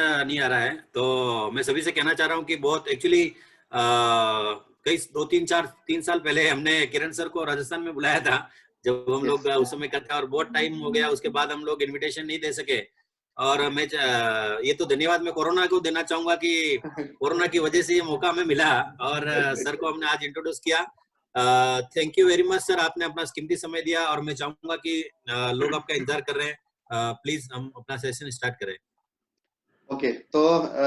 नहीं आ रहा है, तो मैं सभी से कहना चाह रहा हूँ कि बहुत एक्चुअली कई 3 साल पहले हमने किरण सर को राजस्थान में बुलाया था, जब हम लोग उस समय करते, और बहुत टाइम हो गया, उसके बाद हम लोग इनविटेशन नहीं दे सके। और मैं ये तो धन्यवाद मैं कोरोना को देना चाहूंगा कि कोरोना की वजह से ये मौका हमें मिला और सर को हमने आज इंट्रोड्यूस किया। Thank you very much sir, आपने अपना कीमती समय दिया, और मैं चाहूंगा कि लोग आपका इंतजार कर रहे हैं। प्लीज हम अपना सेशन स्टार्ट करें। ओके, तो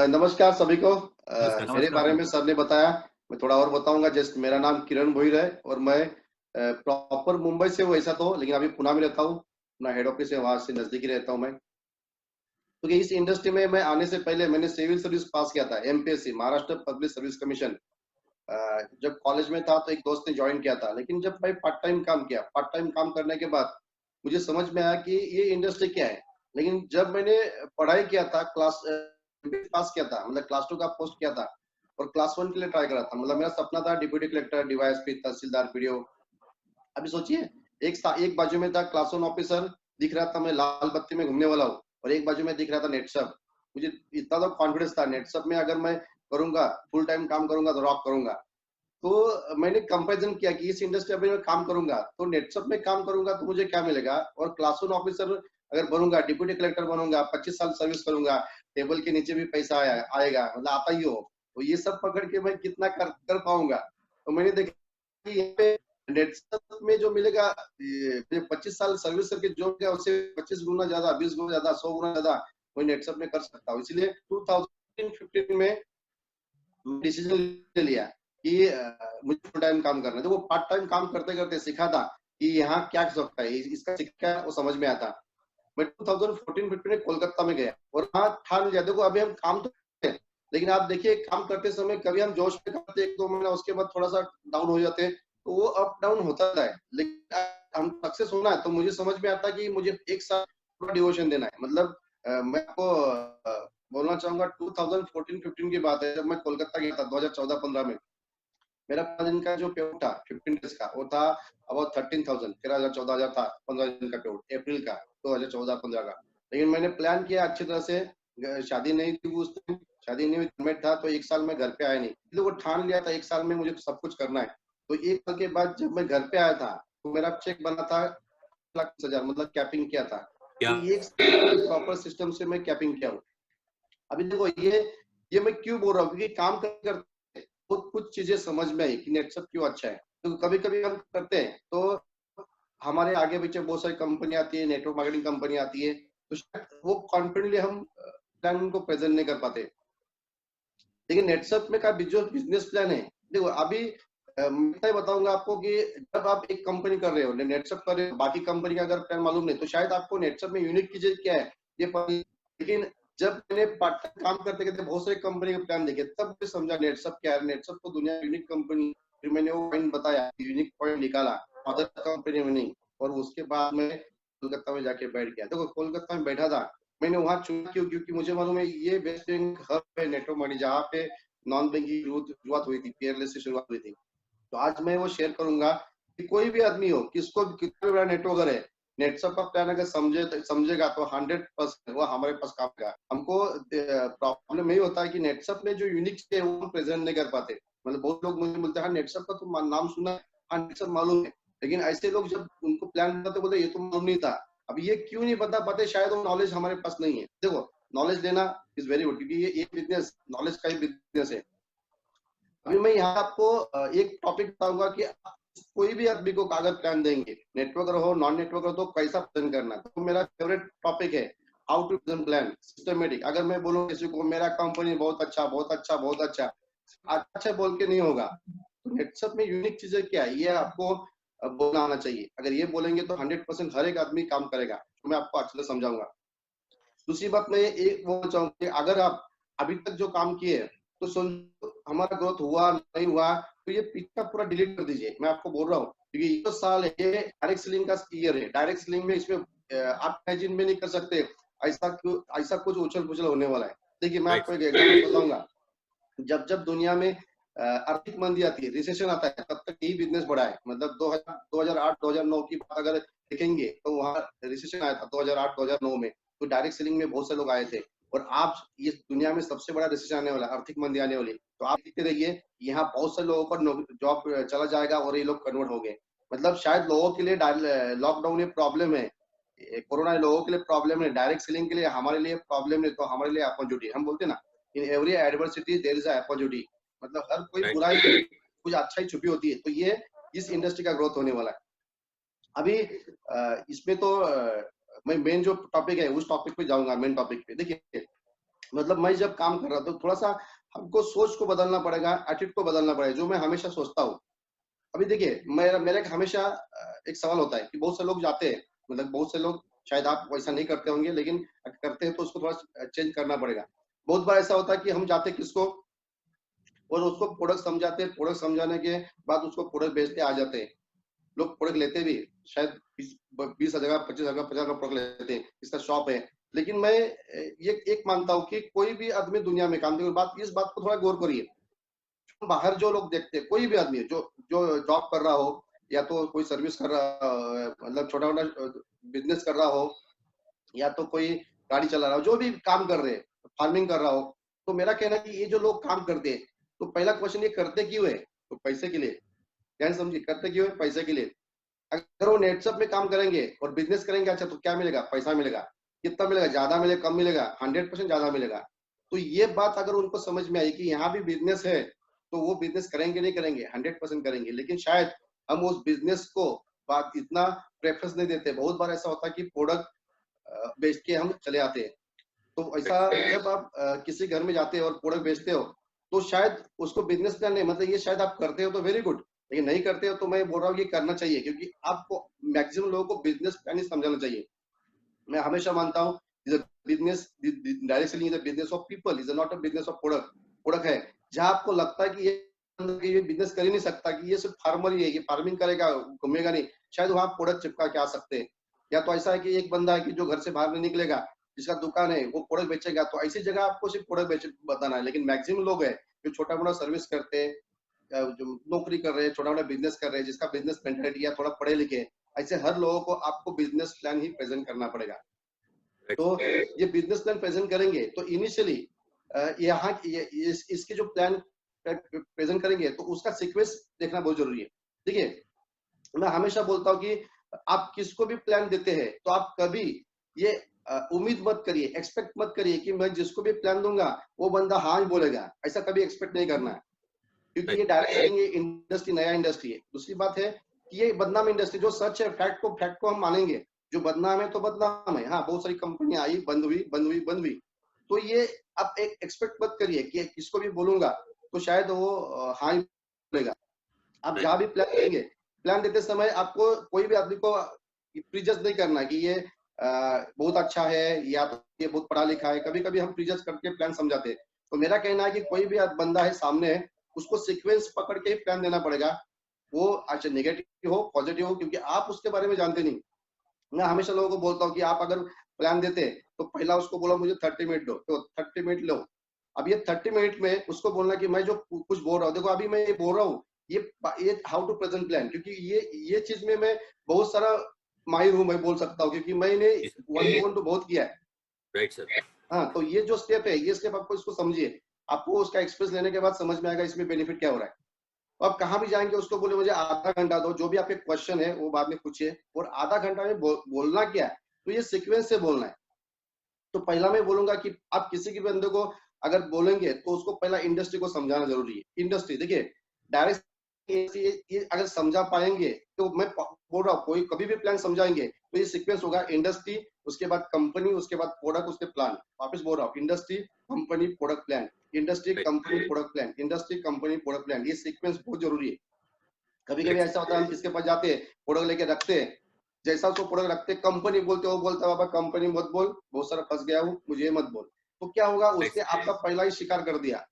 नमस्कार सभी को। मेरे नमस्कार बारे में सर ने बताया, मैं थोड़ा और बताऊंगा। जस्ट मेरा नाम किरण भोईर है और मैं प्रॉपर मुंबई से हूँ ऐसा तो, लेकिन अभी पुणे में रहता हूँ। अपना हेड ऑफिस है, वहां से नजदीकी रहता हूँ मैं। क्योंकि इस इंडस्ट्री में मैं आने से पहले मैंने सिविल सर्विस पास किया था, MPSC, Maharashtra public service commission. जब कॉलेज में था तो एक दोस्त ने ज्वाइन किया था, लेकिन जब मैं पार्ट टाइम काम किया, पार्ट टाइम काम करने के बाद मुझे समझ में आया कि ये इंडस्ट्री क्या है। लेकिन जब मैंने पढ़ाई किया था, क्लास पास किया था, मतलब क्लास 2 का पोस्ट किया था और क्लास 1 के लिए ट्राई करा था। मतलब मेरा सपना था डिप्यूटी कलेक्टर, डीवाईएसपी, तहसीलदार, पीडीओ। अभी सोचिए, एक बाजू में था क्लास 1 ऑफिसर, दिख रहा था मैं लाल बत्ती में घूमने वाला हूँ, और एक बाजू में दिख रहा था नेटसप। मुझे इतना तो कॉन्फिडेंस था नेटसप में अगर मैं करूंगा, फुल टाइम काम करूंगा तो रॉक करूंगा। तो मैंने कंपैरिजन किया कि इस इंडस्ट्री में काम करूंगा तो नेटसप में काम करूंगा तो मुझे क्या मिलेगा, और क्लास 1 ऑफिसर अगर बनूंगा, डिप्यूटी कलेक्टर बनूंगा, 25 साल सर्विस करूंगा, टेबल के नीचे भी पैसा आएगा, मतलब आता ही हो, तो ये सब पकड़ के मैं कितना कर पाऊंगा। तो मैंने देखा कि यहाँ पे नेटसप में जो मिलेगा, 25 साल सर्विस करके जो मिलेगा उससे 25 गुना ज्यादा, 20 गुना ज्यादा, 100 गुना ज्यादा मैं नेटसप में कर सकता हूँ। इसलिए 2015 में डिसीजन ले लिया कि मुझे फुल टाइम काम करना है। तो वो पार्ट टाइम काम करते करते सीखा था कि यहाँ क्या कर सकता है, इसका सीखा, वो समझ में आता। मैं 2014-15 में कोलकाता में गया और वहाँ ठान लिया, देखो अभी हम काम तो करते हैं, लेकिन आप देखिए काम करते समय कभी हम जोश में करते 1-2 महीना, उसके बाद थोड़ा सा डाउन हो जाते हैं, तो वो अप डाउन होता है। लेकिन हम सक्सेस होना है तो मुझे समझ में आता कि मुझे एक साथ पूरा डिवोशन देना है। मतलब मैं आपको बोलना चाहूंगा 2014-15 की बात है, जब मैं कोलकाता गया था 2014-15 में। मेरा 5 दिन का जो पेमेंट था 15 डेज का, वो था अबाउट 13,000, 13,000 14,000 था 15 दिन का पेमेंट, अप्रैल का 2014-15 का। लेकिन मैंने प्लान किया अच्छी तरह से, शादी नहीं थी उस टाइम, शादी नहीं हुई, था तो 1 साल में घर पे आया नहीं, तो वो ठान लिया था 1 साल में मुझे सब कुछ करना है। तो 1 साल के बाद जब मैं घर पे आया था तो मेरा चेक बना था 1,00,000, मतलब कैपिंग किया था। क्या? तो ये प्रॉपर सिस्टम से मैं कैपिंग किया हूँ। अभी देखो ये मैं क्यों बोल रहा हूँ, क्योंकि काम करते तो कुछ चीजें समझ में आई कि नेटसप क्यों अच्छा है। तो कभी कभी हम करते हैं तो हमारे आगे पीछे बहुत सारी कंपनी आती है, नेटवर्क मार्केटिंग कंपनी आती है, तो शायद वो कॉन्फिडेंटली हम प्लान को प्रेजेंट नहीं कर पाते। लेकिन नेटसप में का जो बिजनेस प्लान है, देखो अभी मैं बताऊंगा आपको कि जब आप एक कंपनी कर रहे हो, नेटसप कर रहे हो, बाकी कंपनी का अगर प्लान मालूम नहीं तो शायद आपको नेटसप में यूनिक चीजें क्या है ये पता। लेकिन जब मैंने पार्ट टाइम काम करते करते बहुत सारी कंपनी के प्लान देखे, तब मैं समझा नेटसप क्या है। नेटसप तो दुनिया की यूनिक कंपनी, फिर मैंने वो पॉइंट बताया, यूनिक पॉइंट निकाला अदर कंपनी में नहीं, और उसके बाद मैं कोलकाता में जाके बैठ गया। देखो कोलकाता में बैठा था, मैंने वहां चुना क्यों, क्योंकि मुझे मालूम है ये वेस्ट बैंक हब है नेटवर्क मनी, जहाँ पे नॉन बैंकिंग शुरुआत हुई थी, पेयरलेस से शुरुआत हुई थी। तो आज मैं वो शेयर करूंगा कि कोई भी आदमी हो, किसको कितना बड़ा नेटवर्कर है, नेटसप का प्लान अगर समझेगा तो 100% वो हमारे पास काम का। हमको प्रॉब्लम यही होता है कि नेटसप में जो यूनिक है वो हम प्रेजेंट नहीं कर पाते। मतलब बहुत लोग मुझे बोलते हैं नेटसप का तो नाम सुना है, हाँ नेटसप मालूम है, लेकिन ऐसे लोग जब उनको प्लान बताते बोलते ये तो मालूम नहीं था। अब ये क्यों नहीं बता पाते, शायद वो नॉलेज हमारे पास नहीं है। देखो नॉलेज लेना इज वेरी गुड, क्योंकि ये बिजनेस नॉलेज का ही बिजनेस है। अभी मैं यहाँ आपको एक टॉपिक बताऊंगा कि आप कोई भी आदमी को कागज प्लान देंगे, नेटवर्कर हो नॉन नेटवर्कर, तो कैसा प्लान करना है। तो मेरा फेवरेट टॉपिक है how to present plan systematic. अगर मैं बोलूँ किसी को मेरा कंपनी बहुत अच्छा बहुत अच्छा बहुत अच्छा, अच्छा बोल के नहीं होगा। तो नेटसप में यूनिक चीजें क्या है ये आपको बोलना आना चाहिए। अगर ये बोलेंगे तो 100% हर एक आदमी काम करेगा। तो मैं आपको अच्छे से समझाऊंगा। दूसरी बात मैं एक बोलना चाहूंगा, अगर आप अभी तक जो काम किए तो हमारा ग्रोथ हुआ नहीं हुआ तो ये पिछला पूरा डिलीट कर दीजिए। मैं आपको बोल रहा हूँ क्योंकि ये साल है, ये डायरेक्ट सेलिंग का ईयर है। डायरेक्ट सेलिंग में इसमें आप इमेजिन में नहीं कर सकते ऐसा कुछ उछल पुछल होने वाला है। देखिए मैं आपको एक एग्जाम्पल बताऊंगा। जब जब दुनिया में आर्थिक मंदी आती है, रिसेशन आता है, तब तक यही बिजनेस बढ़ा है। मतलब 2008-2009 की बात अगर देखेंगे तो वहाँ रिसेशन आया था 2008-2009 में, तो डायरेक्ट सेलिंग में बहुत से लोग आए थे और आप इस दुनिया में सबसे बड़ा रिसेशन आने वाला, आर्थिक मंदी आने वाली, तो आप देखते रहिए यहाँ बहुत से लोगों का जॉब चला जाएगा और ये लोग कन्वर्ट हो गए। मतलब शायद लोगों के लिए लॉकडाउन ये प्रॉब्लम है, कोरोना लोगों के लिए प्रॉब्लम है, डायरेक्ट सेलिंग के लिए हमारे लिए प्रॉब्लम नहीं, तो हमारे लिए अपॉर्चुनिटी। हम बोलते हैं ना, in every adversity there is a opportunity, मतलब हर कोई राइट। बुराई में कुछ अच्छा ही छुपी होती है। तो ये इस इंडस्ट्री का ग्रोथ होने वाला है। अभी इसमें तो मैं मेन जो टॉपिक है उस टॉपिक पे जाऊंगा, मेन टॉपिक पे। देखिए मतलब मैं जब काम कर रहा था तो थोड़ा सा हमको सोच को बदलना पड़ेगा, एटीट्यूड को बदलना पड़ेगा, जो मैं हमेशा सोचता हूँ। अभी देखिए मेरा मेरा एक हमेशा एक सवाल होता है कि बहुत से लोग जाते हैं, मतलब बहुत से लोग, शायद आप वैसा नहीं करते होंगे, लेकिन अगर करते हैं तो उसको थोड़ा चेंज करना पड़ेगा। बहुत बार ऐसा होता है कि हम जाते किसको, और उसको प्रोडक्ट समझाते हैं, प्रोडक्ट समझाने के बाद उसको प्रोडक्ट बेचते आ जाते हैं। लोग प्रोडक्ट लेते भी शायद 20,000 25,000 50,000 का प्रोडक्ट लेते हैं, इसका शॉप है। लेकिन मैं ये एक मानता हूँ कि कोई भी आदमी दुनिया में काम करते, इस बात को थोड़ा गौर करिए, बाहर जो लोग देखते हैं, कोई भी आदमी जो जो जॉब कर रहा हो, या तो कोई सर्विस कर रहा, मतलब छोटा मोटा बिजनेस कर रहा हो, या तो कोई गाड़ी चला रहा हो, जो भी काम कर रहे हैं, फार्मिंग कर रहा हो, तो मेरा कहना है कि ये जो लोग काम करते हैं, तो पहला क्वेश्चन ये करते क्यों है? तो पैसे के लिए। ध्यान समझिए, करते क्यों है? पैसे के लिए। अगर वो नेटसप में काम करेंगे और बिजनेस करेंगे, अच्छा तो क्या मिलेगा? पैसा मिलेगा। कितना मिलेगा? ज्यादा मिलेगा, कम मिलेगा? 100% ज्यादा मिलेगा। तो ये बात अगर उनको समझ में आई कि यहाँ भी बिजनेस है, तो वो बिजनेस करेंगे नहीं करेंगे? 100% करेंगे। लेकिन शायद हम उस बिजनेस को बात इतना प्रेफरेंस नहीं देते। बहुत बार ऐसा होता है कि प्रोडक्ट बेच के हम चले आते हैं। तो ऐसा जब आप किसी घर में जाते हो और प्रोडक्ट बेचते हो, तो शायद उसको बिजनेस प्लान नहीं, मतलब ये शायद आप करते हो तो वेरी गुड, लेकिन नहीं करते हो तो मैं बोल रहा हूँ ये करना चाहिए, क्योंकि आपको मैक्सिमम लोगों को बिजनेस प्लान ही समझाना चाहिए। मैं हमेशा मानता हूँ business, direct selling is a business of people, is not a business of product. Product है जहां आपको लगता है कि ये बिजनेस कर ही नहीं सकता, कि ये सिर्फ फार्मर ही है, ये फार्मिंग करेगा घूमेगा नहीं, शायद वहां प्रोडक्ट चिपका के आ सकते हैं। या तो ऐसा है कि एक बंदा है कि जो घर से बाहर नहीं निकलेगा, जिसका दुकान है, वो प्रोडक्ट बेचेगा, तो ऐसी जगह आपको सिर्फ प्रोडक्ट बेच बताना है। लेकिन मैक्सिमम लोग है जो छोटा मोटा सर्विस करते हैं, जो नौकरी कर रहे हैं, छोटा मोटा बिजनेस कर रहे हैं, जिसका बिजनेस मेंटालिटी है, थोड़ा पढ़े लिखे, ऐसे हर लोगों को आपको बिजनेस प्लान ही प्रेजेंट करना पड़ेगा। तो ये बिजनेस प्लान प्रेजेंट करेंगे तो इनिशियली यहाँ इसके जो प्लान प्रेजेंट करेंगे तो उसका सीक्वेंस देखना बहुत जरूरी है। देखिए मैं हमेशा बोलता हूँ कि आप किसको भी प्लान देते हैं तो आप कभी ये उम्मीद मत करिए, एक्सपेक्ट मत करिए कि मैं जिसको भी प्लान दूंगा वो बंदा हाँ ही बोलेगा। ऐसा कभी एक्सपेक्ट नहीं करना है, क्योंकि ये डायरेक्ट सेलिंग इंडस्ट्री नया इंडस्ट्री है। दूसरी बात है कि ये बदनाम इंडस्ट्री, जो सच है फैक्ट को हम मानेंगे, जो बदनाम है तो बदनाम है। हाँ बहुत सारी कंपनियां आई, बंद हुई बंद हुई बंद हुई, तो ये आप एक एक्सपेक्ट मत करिए कि किसको भी बोलूंगा तो शायद वो हाँ ही बोलेगा। आप जहाँ भी प्लान देंगे, प्लान देते समय आपको कोई भी आदमी को प्रीजज नहीं करना कि ये बहुत अच्छा है या तो ये बहुत पढ़ा लिखा है। कभी कभी हम प्रीजज करके प्लान समझाते हैं। तो मेरा कहना है कि कोई भी बंदा है सामने है, उसको सीक्वेंस पकड़ के ही प्लान देना पड़ेगा। वो अच्छा नेगेटिव हो पॉजिटिव हो, क्योंकि आप उसके बारे में जानते नहीं। मैं हमेशा लोगों को बोलता हूँ कि आप अगर प्लान देते तो पहला उसको बोलो मुझे 30 मिनट दो, तो 30 मिनट लो। अब ये 30 मिनट में उसको बोलना कि मैं जो कुछ बोल रहा हूँ, देखो अभी मैं ये बोल रहा हूँ, ये हाउ टू प्रेजेंट प्लान, क्योंकि ये चीज में मैं बहुत सारा माहिर हूँ, मैं बोल सकता हूँ, क्योंकि मैंने 1-to-1 तो बहुत किया है। Right sir. हाँ तो ये जो स्टेप है, ये स्टेप आपको इसको समझिए, आपको उसका एक्सपीरियंस लेने के बाद समझ में आएगा इसमें बेनिफिट क्या हो रहा है। तो आप कहाँ भी जाएंगे उसको बोले मुझे आधा घंटा दो, जो भी आपके क्वेश्चन है वो बाद में पूछिए, और आधा घंटा में बोलना क्या है, तो ये सीक्वेंस से बोलना है। तो पहला मैं बोलूंगा कि आप किसी के बंदे को अगर बोलेंगे तो उसको पहला इंडस्ट्री को समझाना जरूरी है। इंडस्ट्री देखिए डायरेक्ट ये अगर समझा पाएंगे तो मैं बोल रहा हूँ, कोई कभी भी प्लान समझाएंगे तो ये सीक्वेंस होगा, इंडस्ट्री, उसके बाद कंपनी, उसके बाद प्रोडक्ट, उसके प्लान। वापस बोल रहा हूँ, industry company product plan, industry company product plan, industry company product plan. ये सीक्वेंस बहुत जरूरी है। कभी कभी ऐसा होता है हम किसके पास जाते हैं, प्रोडक्ट लेके रखते हैं, जैसा उसको प्रोडक्ट रखते कंपनी बोलते हो, बोलता है बाबा कंपनी मत बोल, बहुत सारा फंस गया हूँ, मुझे मत बोल। तो क्या होगा, उसने आपका पहला ही शिकार कर दिया।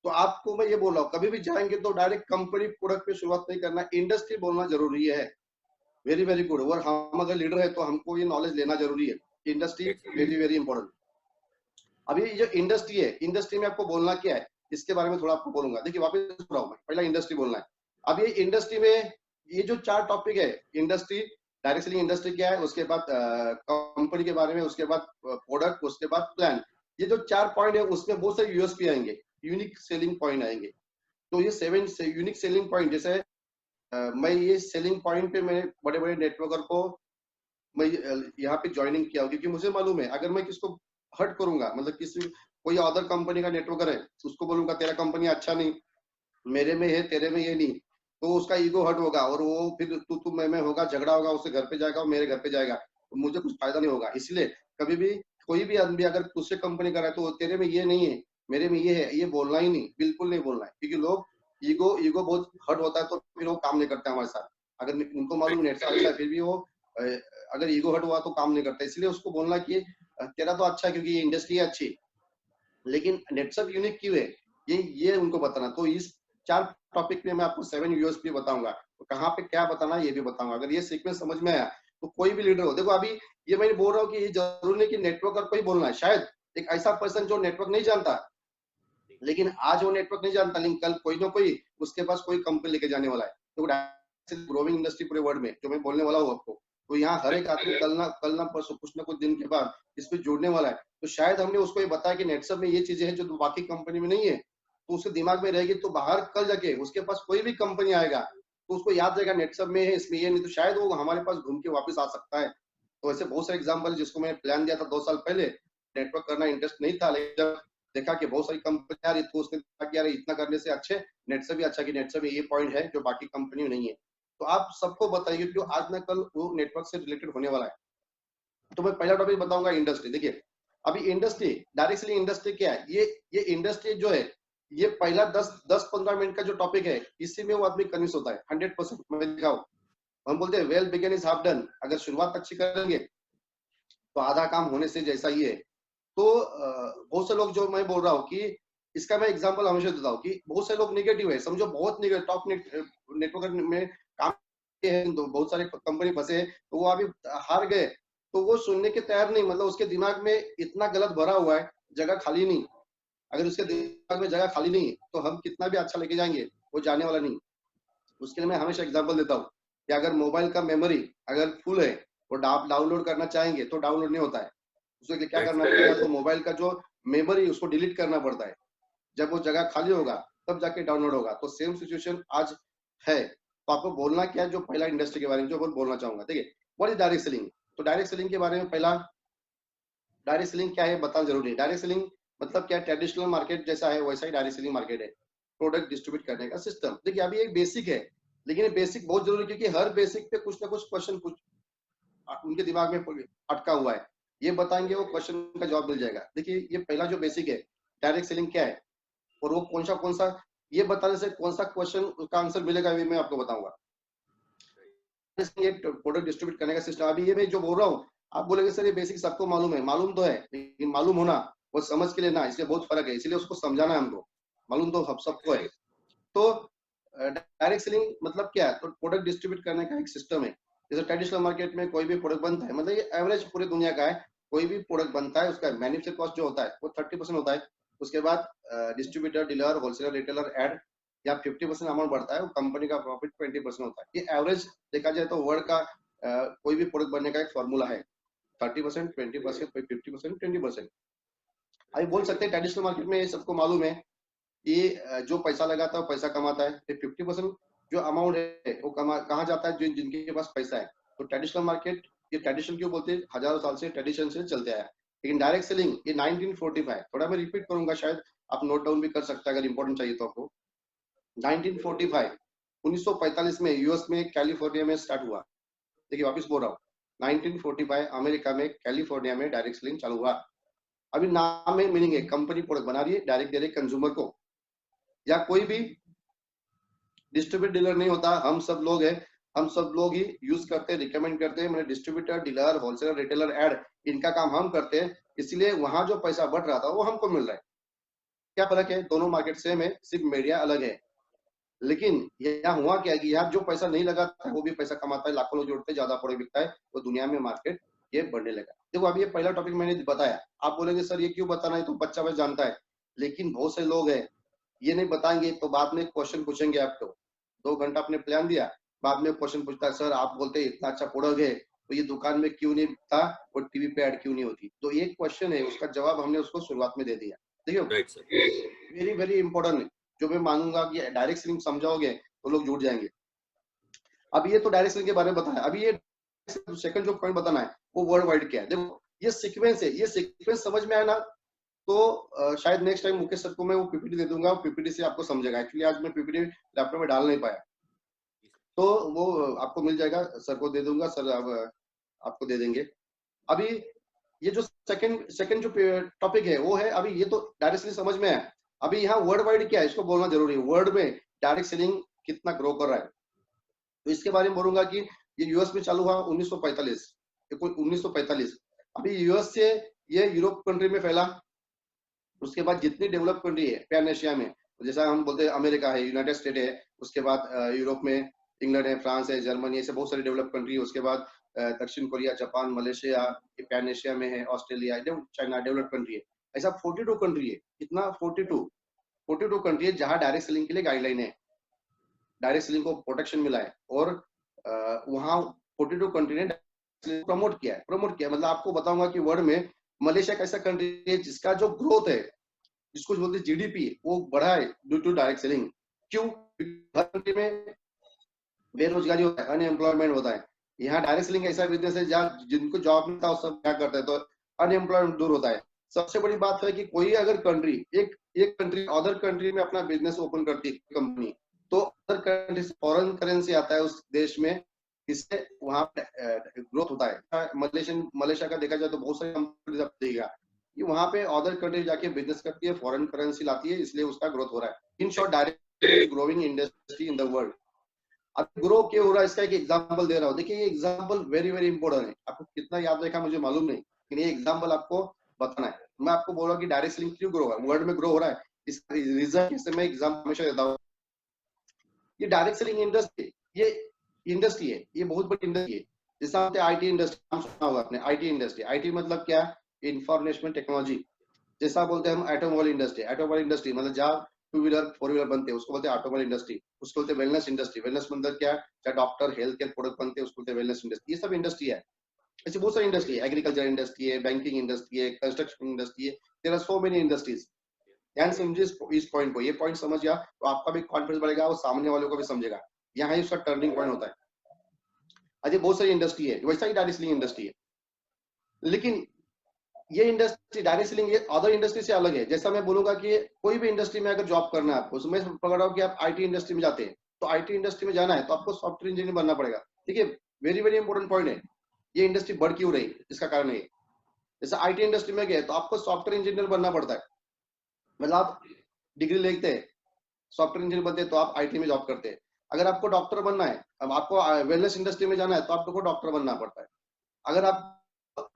तो आपको मैं ये बोल रहा हूँ, कभी भी जाएंगे तो डायरेक्ट कंपनी प्रोडक्ट पे शुरुआत नहीं करना, इंडस्ट्री बोलना जरूरी है। Very very good. और हम अगर लीडर है तो हमको ये नॉलेज लेना जरूरी है। Industry very very important. अभी ये जो इंडस्ट्री है, इंडस्ट्री में आपको बोलना क्या है, इसके बारे में थोड़ा आपको बोलूंगा। देखिए वापस बोल रहा हूँ, मैं पहला इंडस्ट्री बोलना है। अब ये इंडस्ट्री में ये जो 4 टॉपिक है, इंडस्ट्री, डायरेक्ट सेलिंग इंडस्ट्री क्या है, उसके बाद कंपनी के बारे में, उसके बाद प्रोडक्ट, उसके बाद प्लान, ये जो 4 पॉइंट है उसमें बहुत सारे यूएसपी आएंगे, यूनिक सेलिंग पॉइंट आएंगे। तो ये 7 से यूनिक सेलिंग पॉइंट, जैसे मैं ये सेलिंग पॉइंट पे मैं बड़े-बड़े नेटवर्कर को मैं यहाँ पे ज्वाइनिंग किया हूँ, क्योंकि मुझे मालूम है अगर मैं किसको हर्ट करूंगा, मतलब किसी कोई अदर कंपनी का नेटवर्कर है, उसको बोलूंगा तेरा कंपनी अच्छा नहीं, मेरे में है तेरे में ये नहीं, तो उसका ईगो हर्ट होगा और वो फिर तू मैं होगा, झगड़ा होगा, उसके घर पे जाएगा और मेरे घर पे जाएगा, तो मुझे कुछ फायदा नहीं होगा। इसलिए कभी भी कोई भी आदमी अगर दूसरे कंपनी का है तो तेरे में ये नहीं है, मेरे में ये है, ये बोलना ही नहीं, बिल्कुल नहीं बोलना है, क्योंकि लोग ईगो ईगो बहुत हर्ट होता है तो फिर वो काम नहीं करते हमारे साथ। अगर उनको मालूम नेट से अच्छा है फिर भी वो अ, अगर ईगो हर्ट हुआ तो काम नहीं करता। इसलिए उसको बोलना कि तेरा तो अच्छा है क्योंकि ये इंडस्ट्री है अच्छी, लेकिन नेटसप यूनिक क्यों है, ये उनको बताना। तो इस 4 टॉपिक में मैं आपको 7 यूएसपी बताऊंगा, तो कहाँ पे क्या बताना ये भी बताऊंगा। अगर ये सीक्वेंस समझ में आया तो कोई भी लीडर हो, देखो अभी ये मैं बोल रहा हूँ कि ये जरूरी नहीं कि नेटवर्कर को ही बोलना है, शायद एक ऐसा पर्सन जो नेटवर्क नहीं जानता, लेकिन आज वो नेटवर्क नहीं जानता, लेकिन कल कोई ना कोई उसके पास कोई कंपनी लेके जाने वाला है। तो ग्रोइंग इंडस्ट्री पूरे वर्ल्ड में जो मैं बोलने वाला हूँ आपको, तो यहाँ हर एक आदमी कल ना परसों कुछ ना कुछ दिन के बाद इस पे जुड़ने वाला है। तो शायद हमने उसको ये बताया कि नेटसप में ये चीजें हैं जो बाकी कंपनी में नहीं है, तो उसके दिमाग में रहेगी, तो बाहर कल जाके उसके पास कोई भी कंपनी आएगा तो उसको याद रहेगा नेटसप में है, इसमें ये नहीं, तो शायद वो हमारे पास घूम के वापस आ सकता है। तो ऐसे बहुत सारे एग्जाम्पल जिसको मैंने प्लान दिया था 2 साल पहले, नेटवर्क करना इंटरेस्ट नहीं था, लेकिन जब देखा कि बहुत सारी कंपनी आ रही तो उसने कहा कि यार इतना करने से अच्छे नेट से भी अच्छा, कि नेट से भी ये पॉइंट है जो बाकी कंपनी में नहीं है। तो आप सबको बताइए कि आज ना कल वो नेटवर्क से रिलेटेड होने वाला है। तो मैं पहला टॉपिक बताऊंगा इंडस्ट्री। देखिए अभी इंडस्ट्री, डायरेक्ट सेलिंग इंडस्ट्री क्या है, ये इंडस्ट्री जो है, ये पहला 10-15 मिनट का जो टॉपिक है, इसी में वो आदमी कन्विंस होता है 100%। मैं दिखाऊं, हम बोलते हैं well begun is half done, अगर शुरुआत अच्छी करेंगे तो आधा काम होने से जैसा ही है। तो बहुत से लोग, जो मैं बोल रहा हूँ कि इसका मैं एग्जांपल हमेशा देता हूँ कि बहुत से लोग नेगेटिव है, समझो बहुत नेगेटिव, टॉप नेटवर्क में काम किए हैं, तो बहुत सारे कंपनी फंसे हैं, तो वो अभी हार गए, तो वो सुनने के तैयार नहीं, मतलब उसके दिमाग में इतना गलत भरा हुआ है, जगह खाली नहीं। अगर उसके दिमाग में जगह खाली नहीं तो हम कितना भी अच्छा लेके जाएंगे वो जाने वाला नहीं। उसके लिए मैं हमेशा एग्जांपल देता हूँ कि अगर मोबाइल का मेमोरी अगर फुल है, वो आप डाउनलोड करना चाहेंगे तो डाउनलोड नहीं होता है, उसके लिए क्या करना पड़ेगा, तो मोबाइल का जो मेमोरी उसको डिलीट करना पड़ता है, जब वो जगह खाली होगा तब जाके डाउनलोड होगा। तो सेम सिचुएशन आज है। तो आपको बोलना क्या है, जो पहला इंडस्ट्री के बारे में जो बोलना चाहूंगा, देखिए व्हाट इज डायरेक्ट सेलिंग। तो डायरेक्ट सेलिंग के बारे में पहला, डायरेक्ट सेलिंग क्या है बताना जरूरी है। डायरेक्ट सेलिंग मतलब क्या, ट्रेडिशनल मार्केट जैसा है वैसा ही डायरेक्ट सेलिंग मार्केट है, प्रोडक्ट डिस्ट्रीब्यूट करने का सिस्टम। देखिए अभी एक बेसिक है, लेकिन ये बेसिक बहुत जरूरी है, क्योंकि हर बेसिक पे कुछ ना कुछ क्वेश्चन उनके दिमाग में अटका हुआ है, ये बताएंगे वो क्वेश्चन का जवाब मिल जाएगा। देखिए ये पहला जो बेसिक है, डायरेक्ट सेलिंग क्या है और वो कौन सा, ये बताने से कौन सा क्वेश्चन उसका आंसर मिलेगा ये मैं आपको बताऊंगा। ये प्रोडक्ट डिस्ट्रीब्यूट करने का सिस्टम, अभी ये मैं जो बोल रहा हूँ आप बोलेंगे सर ये बेसिक सबको मालूम है, मालूम तो है, लेकिन मालूम होना वो समझ के लेना, इसलिए बहुत फर्क है, इसलिए उसको समझाना है हमको। मालूम तो हम सबको है। तो डायरेक्ट सेलिंग मतलब क्या है, तो प्रोडक्ट डिस्ट्रीब्यूट करने का एक सिस्टम है। जैसे ट्रेडिशनल मार्केट में कोई भी प्रोडक्ट बनता है, मतलब ये एवरेज पूरी दुनिया का है, कोई भी प्रोडक्ट बनता है उसका मैन्युफैक्चर कॉस्ट जो होता है वो 30% होता है। उसके बाद डिस्ट्रीब्यूटर, डीलर, होलसेलर, रिटेलर एड या 50% अमाउंट बढ़ता है, वो कंपनी का प्रॉफिट 20% होता है। ये एवरेज देखा जाए तो वर्ल्ड का कोई भी प्रोडक्ट बनने का एक फॉर्मूला है, 30%, 20%, 50%, 20%। अभी बोल सकते हैं ट्रेडिशनल मार्केट में ये सबको मालूम है, ये जो पैसा लगाता है वो पैसा कमाता है, 50% जो अमाउंट है वो कहाँ जाता है, जिनके पास पैसा है। तो ट्रेडिशनल मार्केट, ये ट्रेडिशन क्यों बोलते हैं, हजारों साल से ट्रेडिशन से चलते आया। लेकिन डायरेक्ट सेलिंग ये 1945, थोड़ा मैं रिपीट करूंगा, शायद आप नोट डाउन भी कर सकते हैं अगर इंपॉर्टेंट चाहिए तो आपको। 1945, 1945 में यूएस में कैलिफोर्निया में स्टार्ट हुआ। देखिए वापस बोल रहा हूँ, 1945 अमेरिका में कैलिफोर्निया में डायरेक्ट सेलिंग चालू हुआ। अभी नाम में मीनिंग है, कंपनी प्रोडक्ट बना रही है, डायरेक्ट दे रही है कंज्यूमर को, या कोई भी डिस्ट्रीब्यूटर डीलर नहीं होता, हम सब लोग हैं, हम सब लोग ही यूज करते हैं, रिकमेंड करते हैं, मैंने डिस्ट्रीब्यूटर, डीलर, होलसेलर, रिटेलर एड, इनका काम हम करते हैं, इसलिए वहां जो पैसा बढ़ रहा था वो हमको मिल रहा है। क्या फर्क है, दोनों मार्केट सेम है, सिर्फ मीडिया अलग है। लेकिन यहाँ हुआ क्या कि यहाँ जो पैसा नहीं लगाता है वो भी पैसा कमाता है, लाखों लोग जोड़ते हैं, ज्यादा प्रोडक्ट बिकता है, तो दुनिया में मार्केट ये बढ़ने लगा। देखो अभी ये पहला टॉपिक मैंने बताया, आप बोलेंगे सर ये क्यों बताना है, तो बच्चा बस जानता है, लेकिन बहुत से लोग हैं ये नहीं बताएंगे तो बाद में क्वेश्चन पूछेंगे आपको। 2 घंटा आपने प्लान दिया, बाद में क्वेश्चन पूछता है, सर आप बोलते हैं इतना अच्छा प्रोडक्ट है, तो ये दुकान में क्यों नहीं था और टीवी पे ऐड क्यों नहीं होती? तो ये क्वेश्चन है, उसका जवाब हमने उसको शुरुआत में दे दिया। देखियो right sir. Very very important है, जो मैं मानूंगा कि डायरेक्ट सेलिंग समझाओगे तो लोग जुड़ जाएंगे। अब ये तो डायरेक्ट सेलिंग के बारे में बताया, अभी ये सेकंड जो पॉइंट बताना है वो वर्ल्ड वाइड क्या है। देखो ये सीक्वेंस है, ये सीक्वेंस समझ में आया ना तो शायद नेक्स्ट टाइम मुकेश सर को मैं वो पीपीटी दे दूंगा, पीपीटी से आपको समझेगा। एक्चुअली आज मैं पीपीटी लैपटॉप में डाल नहीं पाया, तो वो आपको मिल जाएगा, सर को दे दूंगा, सर आपको दे देंगे। अभी ये जो सेकंड जो टॉपिक है वो है, अभी ये तो डायरेक्ट सेलिंग समझ में है, अभी यहाँ वर्ल्ड वाइड क्या है इसको बोलना जरूरी है। वर्ल्ड में डायरेक्ट सेलिंग कितना ग्रो कर रहा है, तो इसके बारे में बोलूंगा कि ये यूएस में चालू हुआ 1945, 1945। अभी यूएस से ये यूरोप कंट्री में फैला, उसके बाद जितनी डेवलप कंट्री है पैन एशिया में, जैसा हम बोलते हैं अमेरिका है, यूनाइटेड स्टेट है, उसके बाद यूरोप में इंग्लैंड है, फ्रांस है, जर्मनी, ऐसे बहुत सारी डेवलप कंट्री है। उसके बाद दक्षिण Korea, Japan, Malaysia, pan Asia में है, ऑस्ट्रेलिया, चाइना डेवलप कंट्री है। ऐसा 42 कंट्री है। कितना? 42 कंट्री है जहां डायरेक्ट सेलिंग के लिए गाइडलाइन है, डायरेक्ट सेलिंग को प्रोटेक्शन मिला है। और वहां 42 कंट्री ने प्रमोट किया मतलब आपको बताऊंगा कि वर्ल्ड में मलेशिया का ऐसा कंट्री है जिसका जो ग्रोथ है, जिसको बोलते हैं जीडीपी, वो बढ़ा है ड्यू टू डायरेक्ट सेलिंग। क्यों? हर कंट्री में बेरोजगारी होता है, अनएम्प्लॉयमेंट होता है। यहाँ डायरेक्ट सेलिंग ऐसा बिजनेस है जहाँ जिनको जॉब मिलता है वो सब क्या करता है, तो अनएम्प्लॉयमेंट दूर होता है। सबसे बड़ी बात है कि कोई अगर कंट्री एक कंट्री अदर कंट्री में अपना बिजनेस ओपन करती है कंपनी, तो अदर कंट्री से फॉरेन करेंसी आता है उस देश में, इससे वहां पे ग्रोथ होता है। मलेशिया का देखा जाए तो बहुत सारी कंपनी देगा कि वहां पे अदर कंट्री जाके बिजनेस करती है, फॉरेन करेंसी लाती है, इसलिए उसका ग्रोथ हो रहा है। In short direct growing industry in the world. अब ग्रो क्यों हो रहा है इसका एक एग्जांपल दे रहा हूँ। देखिए ये एग्जांपल वेरी वेरी इंपॉर्टेंट है, आपको कितना याद रखा मुझे मालूम नहीं, लेकिन ये एग्जांपल आपको बताना है। मैं आपको बोल रहा हूँ कि डायरेक्ट सेलिंग क्यों ग्रो हो रहा है, वर्ल्ड में ग्रो हो रहा है, इसका रीजन कैसे मैं एग्जांपल हमेशा देता हूँ। ये डायरेक्ट सेलिंग इंडस्ट्री, ये इंडस्ट्री है, ये बहुत बड़ी इंडस्ट्री है। जैसा आपने आईटी इंडस्ट्री नाम सुना होगा आपने, आईटी इंडस्ट्री। आईटी मतलब क्या? Information technology. जैसा बोलते हैं हम ऑटोमोबाइल इंडस्ट्री, ऑटोमोबाइल इंडस्ट्री मतलब जहाँ टू व्हीलर फोर व्हीलर बनते हैं उसको बोलते हैं ऑटोमोबाइल इंडस्ट्री। उसको बोलते हैं वेलनेस इंडस्ट्री। वेलनेस मतलब क्या? चाहे डॉक्टर हेल्थ केयर प्रोडक्ट बनते हैं उसको बोलते हैं वेलनेस इंडस्ट्री। ये सब इंडस्ट्री है। ऐसे बहुत सारी इंडस्ट्री है, एग्रीकल्चर इंडस्ट्री है, बैंकिंग इंडस्ट्री है, कंस्ट्रक्शन इंडस्ट्री है। There are so many industries. ध्यान समझिए इस पॉइंट को, ये पॉइंट समझ गया तो आपका भी कॉन्फिडेंस बढ़ेगा और सामने वालों को भी समझेगा। यहाँ ही उसका टर्निंग पॉइंट होता है। अजय बहुत सारी इंडस्ट्री है, वैसा ही डायरेक्ट सेलिंग इंडस्ट्री है, लेकिन ये इंडस्ट्री डायरेक्ट सेलिंग ये अदर इंडस्ट्री से अलग है। जैसा मैं बोलूंगा कि कोई भी इंडस्ट्री में अगर जॉब करना है आपको, उसमें पकड़ रहा हूँ कि आप आईटी इंडस्ट्री में जाते हैं, तो आईटी इंडस्ट्री में जाना है तो आपको सॉफ्टवेयर इंजीनियर बनना पड़ेगा। ठीक है, वेरी वेरी इंपॉर्टेंट पॉइंट है। ये इंडस्ट्री बढ़ क्यों रही, इसका कारण है जैसे आईटी इंडस्ट्री में गए तो आपको सॉफ्टवेयर इंजीनियर बनना पड़ता है। मतलब आप डिग्री लेते हैं, सॉफ्टवेयर इंजीनियर बनते हैं तो आप आईटी में जॉब करते हैं। अगर आपको डॉक्टर बनना है, अब आपको वेलनेस इंडस्ट्री में जाना है तो आपको डॉक्टर बनना पड़ता है। अगर आप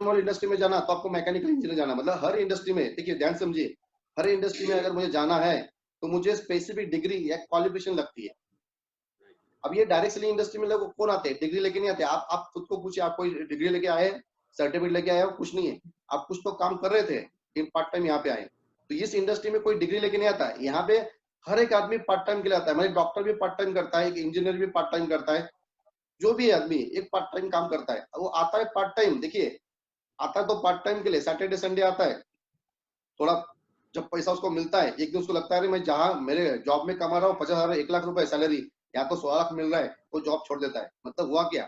इंडस्ट्री में जाना तो आपको मैकेनिकल इंजीनियर जाना। मतलब हर इंडस्ट्री में, देखिए ध्यान समझिए, हर इंडस्ट्री में अगर मुझे जाना है तो मुझे स्पेसिफिक डिग्री या क्वालिफिकेशन लगती है। अब ये डायरेक्ट सेलिंग इंडस्ट्री में लोग कौन आते हैं? डिग्री लेके नहीं आते। आप खुद को पूछिए, आप कोई डिग्री लेके आए, सर्टिफिकेट लेके आए हो? कुछ नहीं है। आप कुछ तो काम कर रहे थे लेकिन पार्ट टाइम यहाँ पे आए। तो इस इंडस्ट्री में कोई डिग्री लेके नहीं आता है। यहाँ पे हर एक आदमी पार्ट टाइम के लिए आता है। मतलब डॉक्टर भी पार्ट टाइम करता है, एक इंजीनियर भी पार्ट टाइम करता है, जो भी आदमी एक पार्ट टाइम काम करता है वो आता है पार्ट टाइम। देखिए आता है तो पार्ट टाइम के लिए, सैटरडे संडे आता है, थोड़ा जब पैसा उसको मिलता है, एक दिन उसको लगता है अरे मैं जहाँ मेरे जॉब में कमा रहा हूँ 50,000 1,00,000 रुपए सैलरी, यहाँ तो 16 लाख मिल रहा है, तो जॉब छोड़ देता है। मतलब हुआ क्या,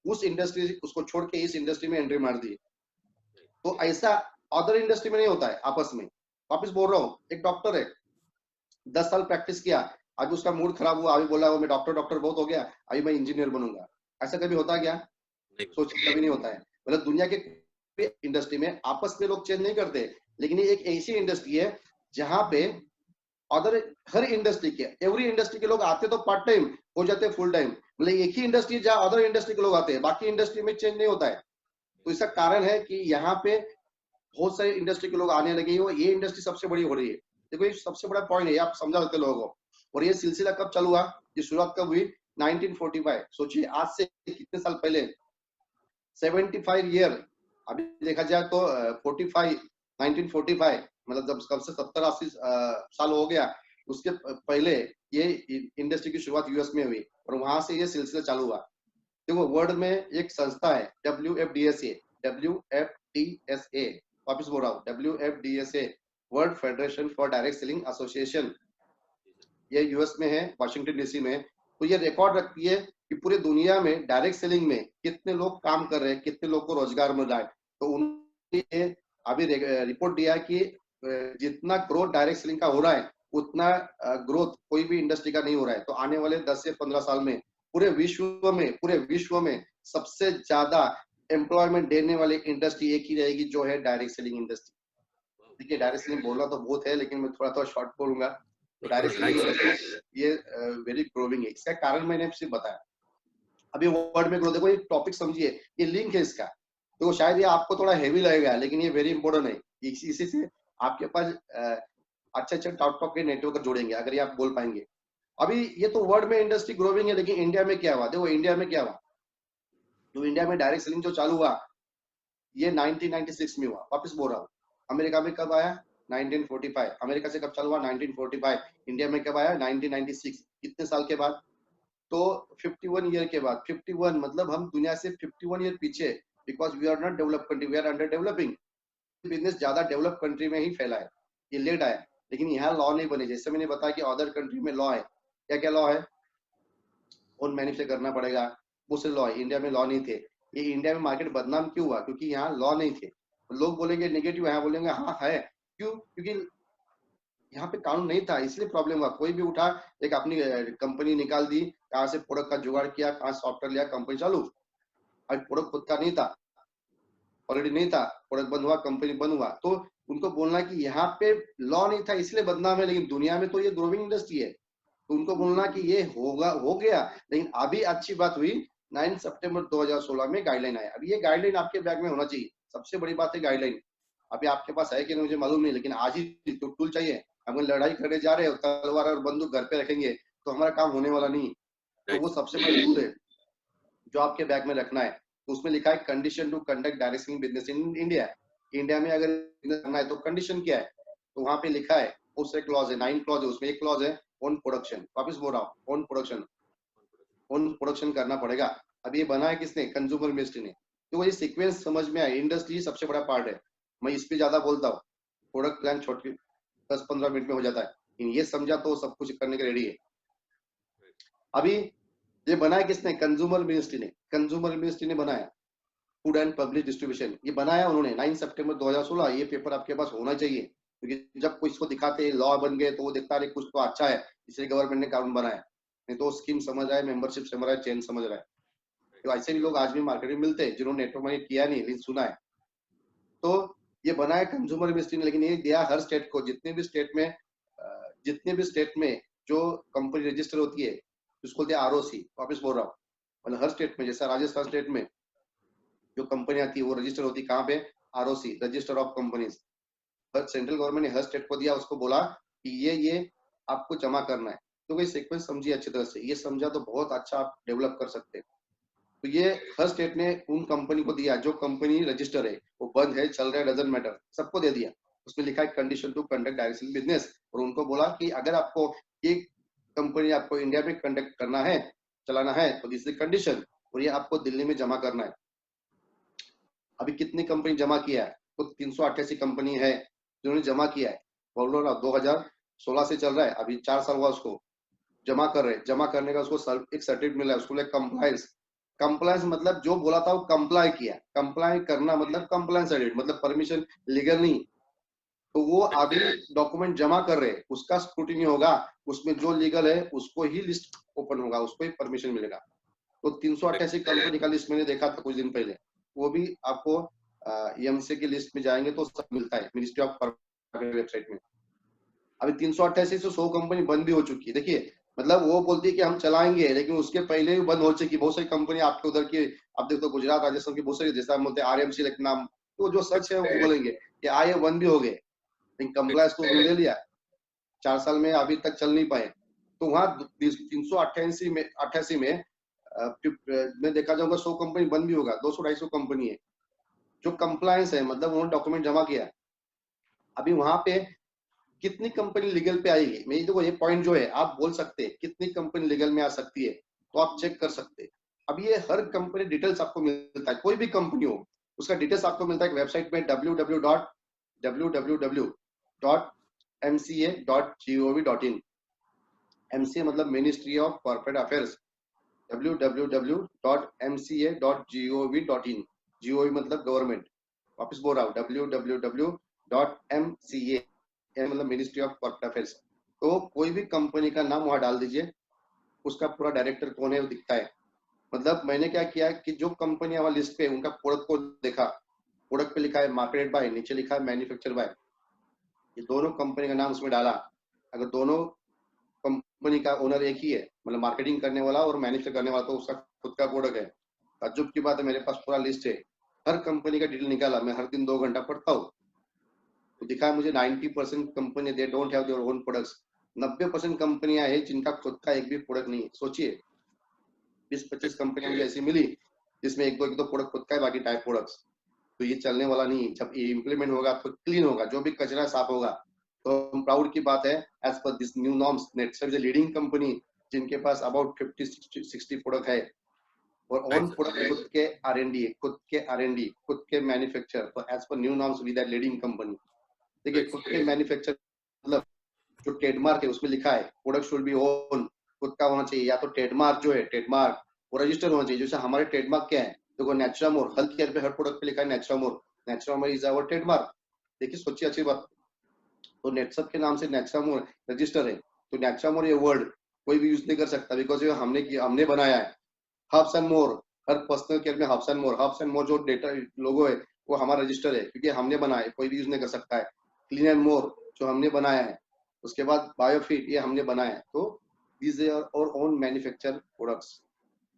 उस इंडस्ट्री उसको छोड़ के इस इंडस्ट्री में एंट्री मार दी। तो ऐसा अदर इंडस्ट्री में नहीं होता है आपस में। वापिस बोल रहा हूँ, एक डॉक्टर है, 10 साल प्रैक्टिस किया, अभी उसका मूड खराब हुआ, अभी बोला मैं डॉक्टर डॉक्टर बहुत हो गया, अभी मैं इंजीनियर बनूंगा। ऐसा कभी होता है क्या? सोच कभी नहीं होता है। मतलब दुनिया के इंडस्ट्री में आपस में लोग चेंज नहीं करते, लेकिन ये एक ऐसी इंडस्ट्री है जहां पे अदर हर इंडस्ट्री के एवरी इंडस्ट्री के लोग आते तो पार्ट टाइम हो जाते फुल टाइम। मतलब एक ही इंडस्ट्री जहां अदर इंडस्ट्री के लोग आते हैं, बाकी इंडस्ट्री में चेंज नहीं होता है। तो इसका कारण है कि यहाँ पे बहुत सारी इंडस्ट्री के लोग आने लगे और ये इंडस्ट्री सबसे बड़ी हो रही है। देखो ये सबसे बड़ा पॉइंट है, आप समझा देते लोगों को। और ये सिलसिला कब चालू हुआ, ये शुरुआत कब हुई? 1945। सोचिए आज से कितने साल पहले, 75 ईयर। अभी देखा जाए तो 45 1945 मतलब जब कब से 70-80 साल हो गया, उसके पहले ये इंडस्ट्री की शुरुआत यूएस में हुई और वहां से ये सिलसिला चालू हुआ। देखो वर्ल्ड में एक संस्था है WFDSA, वापिस बोल रहा हूँ WFDSA, world federation for direct selling association. ये यूएस में है, वाशिंगटन डीसी में। तो ये रिकॉर्ड रखती है कि पूरे दुनिया में डायरेक्ट सेलिंग में कितने लोग काम कर रहे हैं, कितने लोग को रोजगार मिल रहा है। तो उन्होंने अभी रिपोर्ट दिया है कि जितना ग्रोथ डायरेक्ट सेलिंग का हो रहा है उतना ग्रोथ कोई भी इंडस्ट्री का नहीं हो रहा है। तो आने वाले 10 से 15 साल में पूरे विश्व में सबसे ज्यादा एम्प्लॉयमेंट देने वाली इंडस्ट्री एक ही रहेगी, जो है डायरेक्ट सेलिंग इंडस्ट्री। देखिए डायरेक्ट सेलिंग बोलना तो बहुत है, लेकिन मैं थोड़ा शॉर्ट बोलूंगा। तो डायरेक्ट सेलिंग इंडस्ट्री ये वेरी ग्रोविंग है। इसका कारण मैंने आपसे बताया। अभी वर्ड में ग्रोथ, देखो ये टॉपिक समझिए, ये लिंक है इसका। तो शायद ये आपको थोड़ा हेवी लगेगा, लेकिन ये वेरी इंपॉर्टेंट है। इसी से आपके पास अच्छे टॉप के नेटवर्क जोड़ेंगे अगर ये आप बोल पाएंगे। अभी ये तो वर्ल्ड में इंडस्ट्री ग्रोविंग है, लेकिन इंडिया में क्या हुआ? देखो इंडिया में क्या हुआ, तो इंडिया में डायरेक्ट सेलिंग जो चालू हुआ ये 1996 में हुआ। वापस बोल रहा हूँ, अमेरिका में कब आया? 1945। अमेरिका से कब चालू हुआ? 1945। इंडिया में कब आया? 1996। कितने साल के बाद? तो 51 ईयर के बाद। 51 मतलब हम दुनिया से 51 ईयर पीछे, because we are not develop country, we are under developing. Business ज्यादा डेवलप कंट्री में ही फैला है, ये लेट आया। लेकिन यहाँ लॉ नहीं बने, जैसे मैंने बताया कि अदर कंट्री में लॉ है। क्या क्या लॉ है? ओन मैन्युफैक्चर करना पड़ेगा, वो से लॉ है। इंडिया में लॉ नहीं थे। ये इंडिया में मार्केट बदनाम क्यों हुआ? क्योंकि यहाँ लॉ नहीं थे। लोग बोलेंगे नेगेटिव, यहाँ बोलेंगे हाँ है। क्यों? क्योंकि यहाँ पे कानून नहीं था, इसलिए प्रॉब्लम हुआ। कोई भी उठा एक अपनी कंपनी निकाल दी, कहाँ से प्रोडक्ट का जुगाड़ किया, कहाँ सॉफ्टवेयर लिया, कंपनी चालू। आज प्रोडक्ट खुद का नहीं था, ऑलरेडी नहीं था, प्रोडक्ट बंद हुआ, कंपनी बंद हुआ। तो उनको बोलना कि यहाँ पे लॉ नहीं था इसलिए बदनाम है, लेकिन दुनिया में तो ये ग्रोविंग इंडस्ट्री है। तो उनको बोलना कि ये होगा, हो गया। लेकिन अभी अच्छी बात हुई, 9 सितंबर 2016 में गाइडलाइन आया। अभी ये गाइडलाइन आपके बैग में होना चाहिए, सबसे बड़ी बात है गाइडलाइन। अभी आपके पास है कि नहीं मुझे मालूम नहीं, लेकिन आज ही तो टूल चाहिए। अगर लड़ाई करने जा रहे हो, तलवार और बंदूक घर पे रखेंगे तो हमारा काम होने वाला नहीं। तो वो सबसे बड़ी टूल है जो आपके बैग में रखना है। तो उसमें लिखा है condition to conduct direct selling business in India. India में अगर बिजनेस करना है तो कंडीशन क्या है? तो वहां पे लिखा है, उससे क्लॉज है, 9 क्लॉज है, उसमें एक क्लॉज है ओन प्रोडक्शन। वापस बोल रहा हूँ, ओन प्रोडक्शन करना पड़ेगा। अब ये बना है किसने? कंज्यूमर मिनिस्ट्री ने। तो ये सीक्वेंस समझ में आया। इंडस्ट्री सबसे बड़ा पार्ट है, मैं इस पे ज्यादा बोलता हूँ। प्रोडक्ट प्लान छोटी 10-15 मिनट में हो जाता है, लेकिन ये समझा तो सब कुछ करने के रेडी है। अभी ये बनाया किसने? कंज्यूमर मिनिस्ट्री ने। कंज्यूमर मिनिस्ट्री ने बनाया फूड एंड पब्लिक डिस्ट्रीब्यूशन, ये बनाया उन्होंने 9 सितंबर 2016। ये पेपर आपके पास होना चाहिए, क्योंकि जब कोई इसको दिखाते हैं लॉ बन गए तो वो देखता है कुछ तो अच्छा है, इसलिए गवर्नमेंट ने कानून बनाया। नहीं तो स्कीम समझ रहा है, मेंबरशिप समझ रहा है, चेन समझ रहा है। तो ऐसे भी लोग आज भी मार्केट में मिलते हैं जिन्होंने नेटवर्क मार्केट किया नहीं, लेकिन सुना है। तो ये बनाया कंज्यूमर मिनिस्ट्री ने, लेकिन ये दिया हर स्टेट को। जितने भी स्टेट में जो कंपनी रजिस्टर होती है उसको दिया ROC। वापस बोल रहा हूँ, मतलब हर स्टेट में, जैसा राजस्थान स्टेट में जो कंपनी आती है वो रजिस्टर होती है कहाँ पे? ROC, register of companies. Central government ने हर स्टेट को दिया, उसको बोला कि ये आपको जमा करना है। तो वही सीक्वेंस समझिए अच्छी तरह से, ये समझा तो बहुत अच्छा आप डेवलप कर सकते हैं। तो ये हर स्टेट ने उन कंपनी को दिया, जो कंपनी रजिस्टर है, वो बंद है, चल रहा है, डजंट मैटर, सबको दे दिया। उसमें लिखा है condition to conduct direct selling business. और उनको बोला कि अगर आपको ये कंपनी आपको इंडिया में कंडक्ट करना है, चलाना है, तो दिस इज कंडीशन, और ये आपको दिल्ली में जमा करना है। अभी कितनी कंपनी जमा किया है? तो 388 कंपनी है जिन्होंने जमा किया है। बोल रहा 2016 से चल रहा है, अभी 4 साल हुआ उसको जमा कर रहे। जमा करने का उसको एक सर्टिफिकेट मिला है, उसको कंप्लायंस। कंप्लायंस मतलब जो बोला था वो कंप्लाई किया। कंप्लाई करना मतलब कंप्लायंस सर्टिफिकेट, मतलब परमिशन, लीगल नहीं। तो वो अभी डॉक्यूमेंट जमा कर रहे हैं, उसका स्क्रूटिनी होगा, उसमें जो लीगल है उसको ही लिस्ट ओपन होगा, उसको ही परमिशन मिलेगा। तो 388 कंपनी का लिस्ट मैंने देखा था कुछ दिन पहले, वो भी आपको EMC की लिस्ट में जाएंगे तो सब मिलता है मिनिस्ट्री ऑफ वेबसाइट में। अभी 388 से 100 कंपनी बंद भी हो चुकी है। देखिए मतलब वो बोलती है कि हम चलाएंगे, लेकिन उसके पहले भी बंद हो चुकी बहुत सारी कंपनी आपके उधर की। आप देखो तो गुजरात राजस्थान की बहुत सारी, जैसा हम बोलते हैं RMC नाम, तो जो सच है वो बोलेंगे कि आए बंद भी हो गए, लेकिन कंप्लायंस तो ले लिया 4 साल में, अभी तक चल नहीं पाए। तो वहाँ 388 में मैं देखा जाऊंगा 100 कंपनी बंद भी होगा, 200-250 कंपनी है जो कंप्लायंस है, मतलब उन्होंने डॉक्यूमेंट जमा किया। अभी वहां पे कितनी कंपनी लीगल पे आएगी? मैं देखो ये पॉइंट जो है आप बोल सकते हैं कितनी कंपनी लीगल में आ सकती है, तो आप चेक कर सकते हैं। अब ये हर कंपनी डिटेल्स आपको मिलता है, कोई भी कंपनी हो उसका डिटेल्स आपको मिलता है वेबसाइट में www.mca.gov.in। MCA मतलब ministry of corporate affairs, www.mca.gov.in। GOV मतलब गवर्नमेंट। वापस बोल रहा हूँ www.mca मतलब मिनिस्ट्री ऑफ कॉर्पोरेट अफेयर्स। तो कोई भी कंपनी का नाम वहां डाल दीजिए, उसका पूरा डायरेक्टर कौन है वो दिखता है। मतलब मैंने क्या किया कि जो कंपनी हमारी लिस्ट पे उनका प्रोडक्ट को देखा, प्रोडक्ट पे लिखा है मार्केटेड बाय, नीचे लिखा है मैन्युफैक्चर बाय, ये दोनों कंपनी का नाम उसमें डाला। अगर दोनों कंपनी का ओनर एक ही है, मतलब मार्केटिंग करने वाला और मैन्युफैक्चर करने वाला, तो उसका खुद का प्रोडक्ट है। ताज्जुब की बात है, मेरे पास पूरा लिस्ट है, हर कंपनी का डिटेल निकाला, मैं हर दिन 2 घंटा पढ़ता हूँ, तो दिखा मुझे 90% company they don't have their own products. 90% कंपनियां हैं जिनका खुद का एक भी प्रोडक्ट नहीं है। सोचिए 20-25 कंपनियां मुझे ऐसी मिली जिसमें एक दो प्रोडक्ट खुद का है, बाकी टाइप प्रोडक्ट्स। तो ये चलने वाला नहीं। जब ये इम्प्लीमेंट होगा तो क्लीन होगा, जो भी कचरा साफ होगा। तो हम प्राउड की बात है, as per this new norms Netsurf is a leading company जिनके पास अबाउट 50-60 प्रोडक्ट है और ऑन प्रोडक्ट खुद के R&D, खुद के R&D, खुद के मैन्युफैक्चर। तो as per new norms we are leading company. देखिए खुद के मैन्युफैक्चर मतलब जो ट्रेडमार्क है उसमें लिखा है प्रोडक्ट शुड बी ओन, खुद का होना चाहिए, या तो ट्रेडमार्क जो है ट्रेडमार्क वो रजिस्टर होना चाहिए। जैसे हमारे ट्रेडमार्क क्या है, देखो नेचुरामोर, हेल्थ केयर पे हर प्रोडक्ट पे लिखा है Naturamore, Naturamore is our trademark. देखिए सोचिए अच्छी बात, तो नेटसप के नाम से नेचुरामोर रजिस्टर है। तो नेचुरामोर ये वर्ड कोई भी यूज नहीं कर सकता, बिकॉज ये हमने बनाया है। हर्ब्स एंड मोर, हर पर्सनल केयर में herbs and more, herbs and more जो डेटा लोगो है वो हमारा रजिस्टर है, क्योंकि हमने बनाया है, कोई भी यूज नहीं कर सकता है। क्लीन एंड मोर जो हमने बनाया है, उसके बाद बायोफिट ये हमने बनाया है। तो दीज आर और ओन मैन्युफैक्चर प्रोडक्ट्स।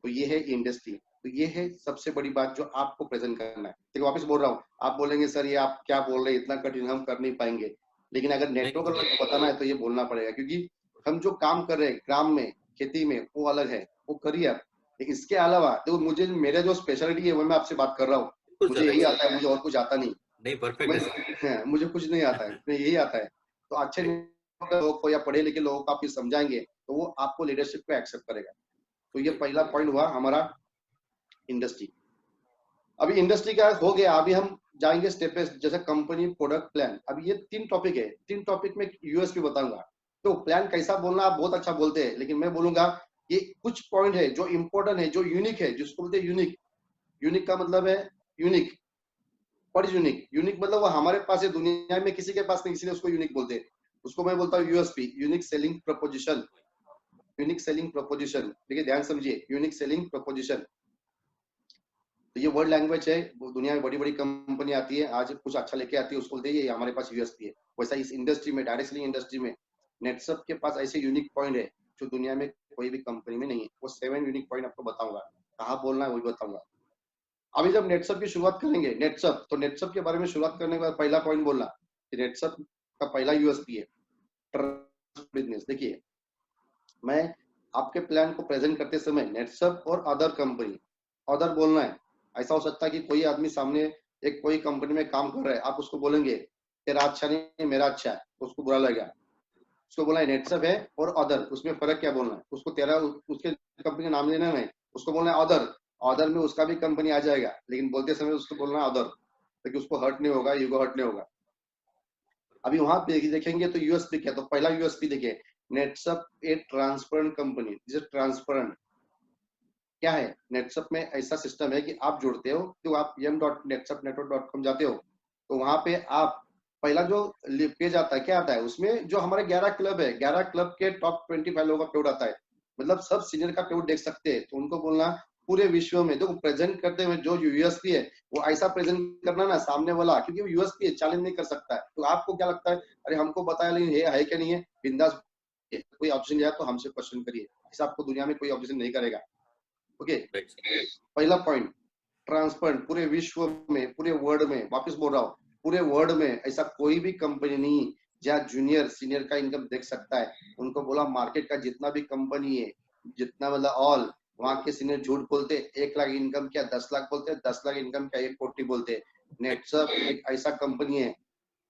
तो ये है इंडस्ट्री। तो ये है सबसे बड़ी बात जो आपको प्रेजेंट करना है। देखो वापस बोल रहा हूँ, आप बोलेंगे सर ये आप क्या बोल रहे हैं, इतना कठिन हम कर नहीं पाएंगे। लेकिन अगर नेटवर्क को बताना है तो ये बोलना पड़ेगा, क्योंकि हम जो काम कर रहे हैं ग्राम में, खेती में, वो अलग है, वो करिए आप। इसके अलावा देखो मुझे मेरे जो स्पेशलिटी है वो मैं आपसे बात कर रहा हूँ, मुझे यही आता है, मुझे और कुछ आता नहीं। नहीं परफेक्ट मैं मुझे कुछ नहीं आता है, मैं यही आता है। तो अच्छे लोगों को या पढ़े लिखे लोगों को आप ये समझाएंगे तो वो आपको लीडरशिप को एक्सेप्ट करेगा। तो ये पहला पॉइंट हुआ हमारा इंडस्ट्री। अभी इंडस्ट्री का हो गया, अभी हम जाएंगे स्टेप बाय, जैसे कंपनी, प्रोडक्ट, प्लान। अभी ये 3 टॉपिक है, 3 टॉपिक में यूएसपी बताऊंगा। तो प्लान कैसा बोलना, आप बहुत अच्छा बोलते हैं, लेकिन मैं बोलूंगा ये कुछ पॉइंट है जो इंपॉर्टेंट है, जो यूनिक है, जिसको बोलते हैं यूनिक। यूनिक का मतलब है unique, what is unique? Unique मतलब वो हमारे पास है, दुनिया में किसी के पास नहीं, इसलिए उसको यूनिक बोलते हैं। उसको मैं बोलता हूँ USP, unique selling preposition. Unique selling preposition, देखिए ध्यान समझिए, यूनिक सेलिंग प्रपोजिशन। तो ये वर्ड लैंग्वेज है, दुनिया में बड़ी बड़ी कंपनी आती है, आज कुछ अच्छा लेके आती है, उसको बोलते हैं ये हमारे पास यूएसपी है। वैसा इस इंडस्ट्री में, डायरेक्ट सेलिंग इंडस्ट्री में नेटसप के पास ऐसे यूनिक पॉइंट है जो दुनिया में कोई भी कंपनी में नहीं है। वो 7 यूनिक पॉइंट आपको बताऊंगा, कहाँ बोलना है वही बताऊंगा। अभी जब नेटसप की शुरुआत करेंगे, नेटसप, तो नेटसप के बारे में शुरुआत करने के बाद पहला पॉइंट बोलना कि नेटसप का पहला यूएसपी है ट्रस्ट बिजनेस। देखिए मैं आपके प्लान को प्रेजेंट करते समय नेटसप और अदर कंपनी, अदर बोलना है। ऐसा हो सकता है कि कोई आदमी सामने एक कोई कंपनी में काम कर रहा है, आप उसको बोलेंगे तेरा अच्छा नहीं मेरा अच्छा है, तो उसको बुरा लगेगा। उसको बोलना है नेटसप है और अदर, उसमें फर्क क्या बोलना है, उसको तेरा उसके कंपनी का नाम लेना है, उसको बोलना है अदर। अदर में उसका भी कंपनी आ जाएगा, लेकिन बोलते समय उसको बोलना है अदर, ताकि उसको हर्ट नहीं होगा, ईगो हर्ट नहीं होगा। अभी वहां पे देखेंगे तो यूएसपी क्या, तो पहला यूएसपी देखिए, Netsurf a transparent company. This transparent क्या है, नेटसप में ऐसा सिस्टम है कि आप जुड़ते हो, तो आप m.netsapnetwork.com जाते हो, तो वहां पे आप पहला जो पेज आता है क्या आता है, उसमें जो हमारे 11 क्लब है, 11 क्लब के टॉप 25 लोगों का पेड आता है, मतलब सब सीनियर का पेड देख सकते हैं। तो उनको बोलना पूरे विश्व में देखो प्रेजेंट करते हुए जो यूएसपी है वो ऐसा प्रेजेंट करना ना सामने वाला, क्योंकि वो यूएसपी है, चैलेंज नहीं कर सकता है। तो आपको क्या लगता है, अरे हमको बताया लेकिन है क्या नहीं है, बिंदास, कोई ऑप्शन जाए तो हमसे क्वेश्चन करिए, ऐसा आपको दुनिया में कोई ऑप्शन नहीं करेगा। ओके, पहला पॉइंट ट्रांसपेरेंट, पूरे विश्व में, पूरे वर्ल्ड में, वापस बोल रहा हूँ, पूरे वर्ल्ड में ऐसा कोई भी कंपनी नहीं जहाँ जूनियर सीनियर का इनकम देख सकता है। उनको बोला मार्केट का जितना भी कंपनी है, जितना मतलब ऑल, वहां के सीनियर झूठ बोलते, 1 लाख इनकम क्या 10 लाख बोलते, 10 लाख इनकम क्या 1 कोटी बोलते। नेटसप एक ऐसा कंपनी है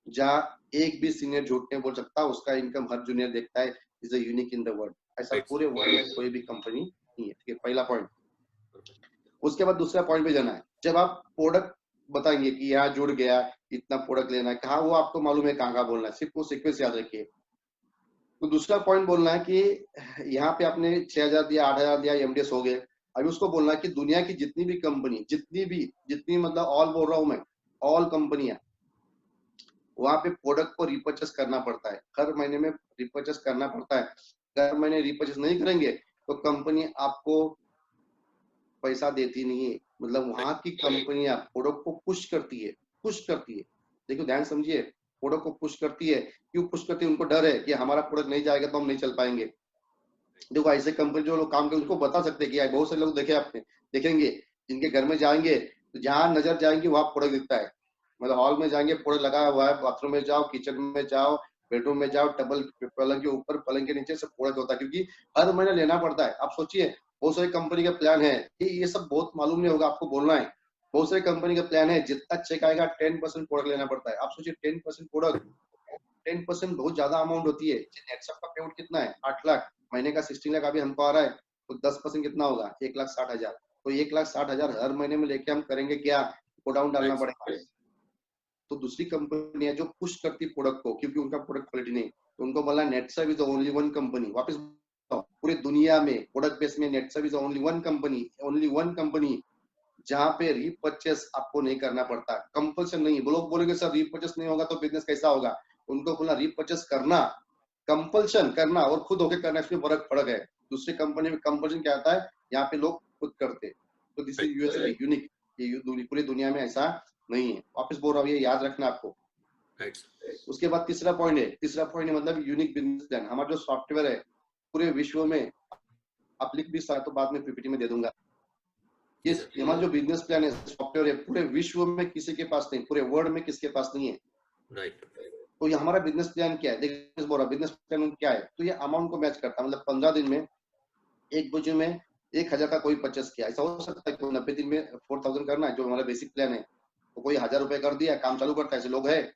जहाँ एक भी सीनियर झूठ नहीं बोल सकता, उसका इनकम हर जूनियर देखता है, is a unique in the world. ऐसा पूरे वर्ल्ड में कोई भी कंपनी नहीं है। ठीक है, पहला पॉइंट। उसके बाद दूसरा पॉइंट पे जाना है। जब आप प्रोडक्ट बताएंगे कि यहाँ जुड़ गया, इतना प्रोडक्ट लेना है, कहाँ वो आपको मालूम है कहाँ कहाँ बोलना है, सिर्फ वो सीक्वेंस याद रखिए। तो दूसरा पॉइंट बोलना है कि यहाँ पे आपने 6,000 दिया, 8,000 दिया, एमडीएस हो गए। अभी उसको बोलना है कि दुनिया की जितनी भी कंपनी, जितनी मतलब ऑल बोल रहा हूँ मैं, ऑल कंपनियां, वहां पे प्रोडक्ट को रिपर्चेस करना पड़ता है, हर महीने में रिपर्चेस करना पड़ता है। हर महीने रिपर्चेस नहीं करेंगे तो कंपनी आपको पैसा देती नहीं है। मतलब वहां की कंपनियां प्रोडक्ट को पुश करती है। देखो ध्यान समझिए, प्रोडक्ट को पुश करती है। क्यों पुश करती है? उनको डर है कि हमारा प्रोडक्ट नहीं जाएगा तो हम नहीं चल पाएंगे। देखो ऐसे कंपनी जो लोग काम करते उनको बता सकते हैं कि यार बहुत सारे लोग देखे आपने, देखेंगे जिनके घर में जाएंगे तो जहां नजर जाएंगे वहां प्रोडक्ट दिखता है। मतलब हॉल में जाएंगे प्रोडक्ट लगा हुआ है, बाथरूम में जाओ, किचन में जाओ, बेडरूम में जाओ, टेबल पलंग के ऊपर, पलंग के नीचे सब प्रोडक्ट होता है, क्योंकि हर महीने लेना पड़ता है। आप सोचिए बहुत सारी कंपनी का प्लान है कि ये सब बहुत मालूम नहीं होगा, आपको बोलना है। बहुत सारी कंपनी का प्लान है, जितना चेक आएगा 10% प्रोडक्ट लेना पड़ता है। आप सोचिए 10% प्रोडक्ट, 10% बहुत ज्यादा अमाउंट होती है। नेटसप का पेमेंट कितना है? 8 लाख, महीने का 16 लाख अभी हमको आ रहा है, तो 10% कितना होगा? 1,60,000। तो 1,60,000 हर महीने में लेके हम करेंगे क्या? गोडाउन डालना पड़ेगा। तो दूसरी कंपनी है जो पुश करती प्रोडक्ट को, क्योंकि उनका प्रोडक्ट क्वालिटी नहीं, तो उनको बोला नेटसप इज ओनली वन कंपनी। वापस पूरे दुनिया में प्रोडक्ट बेस में नेटसप इज ओनली वन कंपनी जहां पे रीपरचेस आपको नहीं करना पड़ता, कंपल्सन नहीं। लोग बोलेंगे सर रीपरचेस नहीं होगा तो बिजनेस कैसा होगा? उनको बोला रीपरचेस करना, कंपल्सन करना और खुद होके करना, इसमें फर्क है। दूसरी कंपनी में कंपल्सन क्या आता है, यहाँ पे लोग खुद करते। तो दिस इज यूएसपी यूनिक, ये पूरी दुनिया में ऐसा नहीं है। वापस बोल रहा हूँ, ये याद रखना आपको। उसके बाद तीसरा पॉइंट है मतलब यूनिक बिजनेस प्लान। हमारा जो सॉफ्टवेयर है पूरे विश्व में, आप लिख भी सकते तो बाद में पीपीटी में दे दूंगा। ये हमारा जो बिजनेस प्लान है, सॉफ्टवेयर है, पूरे विश्व में किसी के पास नहीं, पूरे वर्ल्ड में किसके पास नहीं है। राइट। तो ये हमारा बिजनेस प्लान क्या है? देखिए बोल रहा बिजनेस प्लान क्या है, तो ये अमाउंट को मैच करता है। मतलब 15 दिन में एक बाजू में 1,000 का कोई परचेस किया, ऐसा हो सकता है कि 90 दिन में 4,000 करना है, जो हमारा बेसिक प्लान है। तो कोई 1,000 रुपए कर दिया, काम चालू करता है, ऐसे लोग है।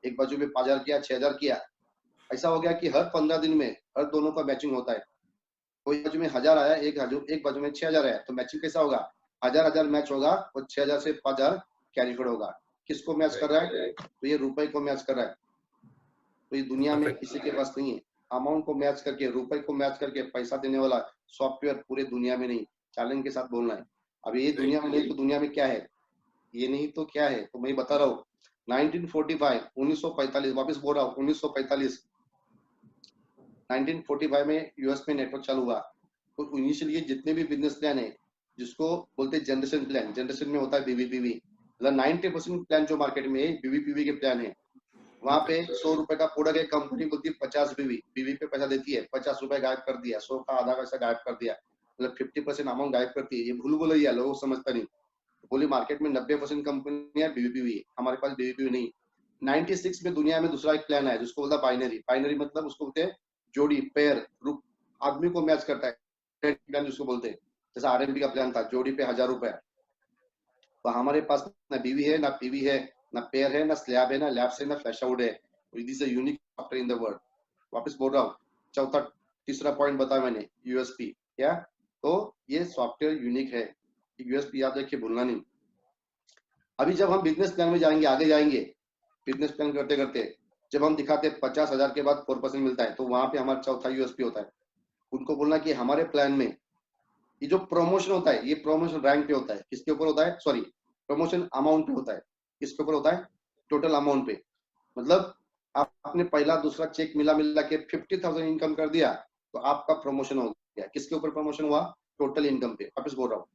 एक बाजू में 5,000 किया, 6,000 किया। ऐसा हो गया कि हर 15 दिन में हर दोनों का मैचिंग होता है। कोई बाजू में 1,000 आया, एक बाजू में 6,000 आया, तो मैचिंग कैसा होगा? 1,000 मैच होगा और 6,000 से 5,000 कैरी फॉरवर्ड होगा। किसको मैच कर रहा है? तो ये रुपए को मैच कर रहा है। तो ये दुनिया में किसी के पास नहीं है। अमाउंट को मैच करके, रुपए को मैच करके पैसा देने वाला सॉफ्टवेयर पूरे दुनिया में नहीं। चैलेंज के साथ बोलना है। अब ये दुनिया में नहीं तो दुनिया में क्या है? ये नहीं तो क्या है? तो मैं बता रहा हूँ 1945, 1945, वापस बोल रहा हूँ 1945, 1945 में यूएस में नेटवर्क चालू हुआ। तो इनिशियली जितने भी बिजनेस प्लान है, जिसको बोलते हैं जनरेशन प्लान, जनरेशन में होता है बीबीपीवी। मतलब 90% प्लान जो मार्केट में है बीबीपीवी के प्लान है। वहां पे 100 रुपए का प्रोडक्ट है, कंपनी बोलती है 50 बीवी पे पैसा देती है, 50 रुपए गायब कर दिया, 100 का आधा पैसा गायब कर दिया, मतलब 50% अमाउंट गायब करती है। ये भूल भुलैया लोग समझता नहीं। बोली मार्केट में 90% कंपनी है बीवीपीवी, हमारे पास बीवीपीवी नहीं। 96 में दुनिया में दूसरा एक प्लान है जिसको बोलता है बाइनरी। बाइनरी मतलब उसको बोलते हैं जोड़ी, पेयर, ग्रुप, आदमी को मैच करता है प्लान जिसको बोलते हैं। जैसा आरएमपी का प्लान था, जोड़ी पे 1,000 रुपए। तो हमारे पास ना बीवी है, ना पीवी है, ना पेयर है, ना स्लैब है, ना लैब से, ना फ्लैश आउट है। This is unique software in the world. वापस बोल रहा हूँ, चौथा तीसरा पॉइंट बताया मैंने, यूएसपी क्या? तो ये सॉफ्टवेयर यूनिक है, यूएसपी याद रखिए, भूलना नहीं। अभी जब हम बिजनेस प्लान में जाएंगे, आगे जाएंगे, बिजनेस प्लान करते करते जब हम दिखाते 50,000 के बाद 4% मिलता है, तो वहां पे हमारा चौथा यूएसपी होता है। उनको बोलना कि हमारे प्लान में ये जो प्रमोशन होता है, ये प्रमोशन रैंक पे होता है। किसके ऊपर होता है? सॉरी, प्रमोशन अमाउंट पे होता है। किसके ऊपर होता है? टोटल अमाउंट पे। मतलब आपने पहला दूसरा चेक मिला के 50,000 इनकम कर दिया तो आपका प्रमोशन हो गया। किसके ऊपर प्रमोशन हुआ? टोटल इनकम पे। वापस बोल रहा हूँ,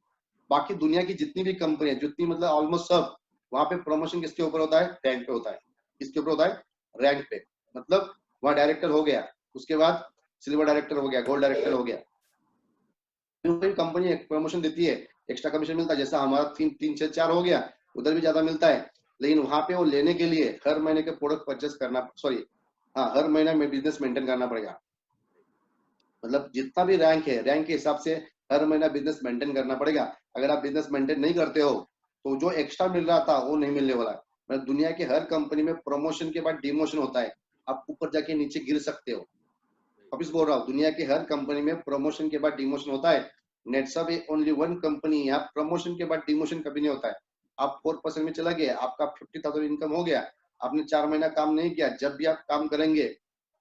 बाकी दुनिया की जितनी भी कंपनी है, जितनी मतलब ऑलमोस्ट सब, वहां पे प्रमोशन किसके ऊपर होता है? रैंक पे होता है। किसके ऊपर होता है? रैंक पे। मतलब वहां डायरेक्टर हो गया, उसके बाद सिल्वर डायरेक्टर हो गया, गोल्ड डायरेक्टर हो गया। कोई कंपनी प्रमोशन देती है, एक्स्ट्रा कमीशन मिलता है। जैसा हमारा 3-4 हो गया, उधर भी ज्यादा मिलता है। लेकिन वहां पे वो लेने के लिए हर महीने के प्रोडक्ट परचेस करना, सॉरी हाँ, हर महीना में बिजनेस मेंटेन करना पड़ेगा। मतलब जितना भी रैंक है, रैंक के हिसाब से हर महीना बिजनेस मेंटेन करना पड़ेगा। अगर आप बिजनेस मेंटेन नहीं करते हो तो जो एक्स्ट्रा मिल रहा था वो नहीं मिलने वाला। मतलब दुनिया के हर कंपनी में प्रमोशन के बाद डिमोशन होता है, आप ऊपर जाके नीचे गिर सकते हो। वापिस बोल रहा हूँ, दुनिया की हर कंपनी में प्रमोशन के बाद डिमोशन होता है। नेटसब ओनली वन कंपनी। यहाँ प्रमोशन के बाद डिमोशन कभी नहीं होता है। आप 4% में चला गया, आपका 50,000 इनकम हो गया, आपने 4 महीना काम नहीं किया, जब भी आप काम करेंगे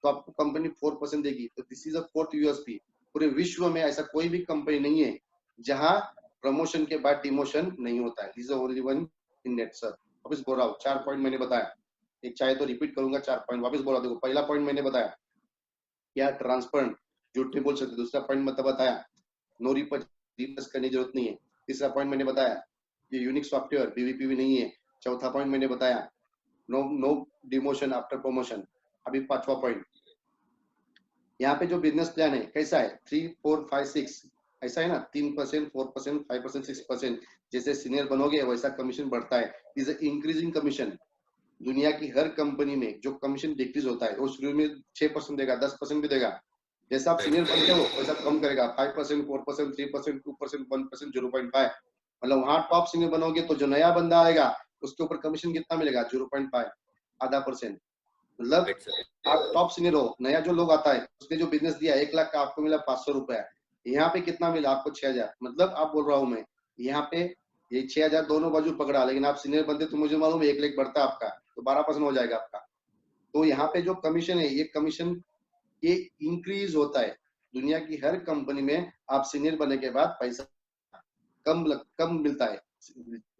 तो आपको कंपनी 4% देगी। तो this is a fourth USP. पूरे विश्व में ऐसा कोई भी कंपनी नहीं है जहां प्रमोशन के बाद डिमोशन नहीं होता है। This is only one in Netsurf. वापस बोल रहा हूँ, 4 पॉइंट मैंने बताया, एक चाहे तो रिपीट करूंगा, 4 पॉइंट वापस बोल रहा हूँ। देखो, पहला पॉइंट मैंने बताया क्या, ट्रांसपेरेंट, झूठ नहीं बोल सकते। दूसरा पॉइंट मतलब बताया, नो रिपर्स करने की जरूरत नहीं है। तीसरा पॉइंट मैंने बताया ये यूनिक सॉफ्टवेयर बीवीपीवी नहीं है। चौथा पॉइंट मैंने बताया नो डिमोशन आफ्टर प्रमोशन। अभी पांचवा पॉइंट, यहाँ पे जो बिजनेस प्लान है कैसा है, 3, 4, 5, 6 ऐसा है ना, 3%, 4%, 5%, 6%। जैसे सीनियर बनोगे वैसा कमीशन बढ़ता है। Is increasing commission. दुनिया की हर कंपनी में जो कमीशन डिक्रीज होता है वो शुरू में 6% देगा, 10% भी देगा। जैसा आप सीनियर बनते हो वैसा कम करेगा, 5%, 4%, 3%, 2%, 1%, 0.5। मतलब वहां टॉप सीनियर बनोगे तो जो नया बंदा आएगा उसके ऊपर कमीशन कितना मिलेगा, 0.5, आधा %। मतलब राइट सर। आप टॉप सीनियर हो, नया जो लोग आता है उसने जो बिजनेस दिया 1 लाख का, आपको मिला 500 रुपया। यहाँ पे कितना मिला आपको, 6,000। मतलब आप बोल रहा हूँ मैं, यहाँ पे ये 6,000 दोनों बाजू पकड़ा, लेकिन आप सीनियर बनते तो मुझे मालूम है 1 लाख बढ़ता आपका तो 12% हो जाएगा आपका। तो यहाँ पे जो कमीशन है, ये कमीशन ये इंक्रीज होता है। दुनिया की हर कंपनी में आप सीनियर बनने के बाद पैसा कम मिलता है,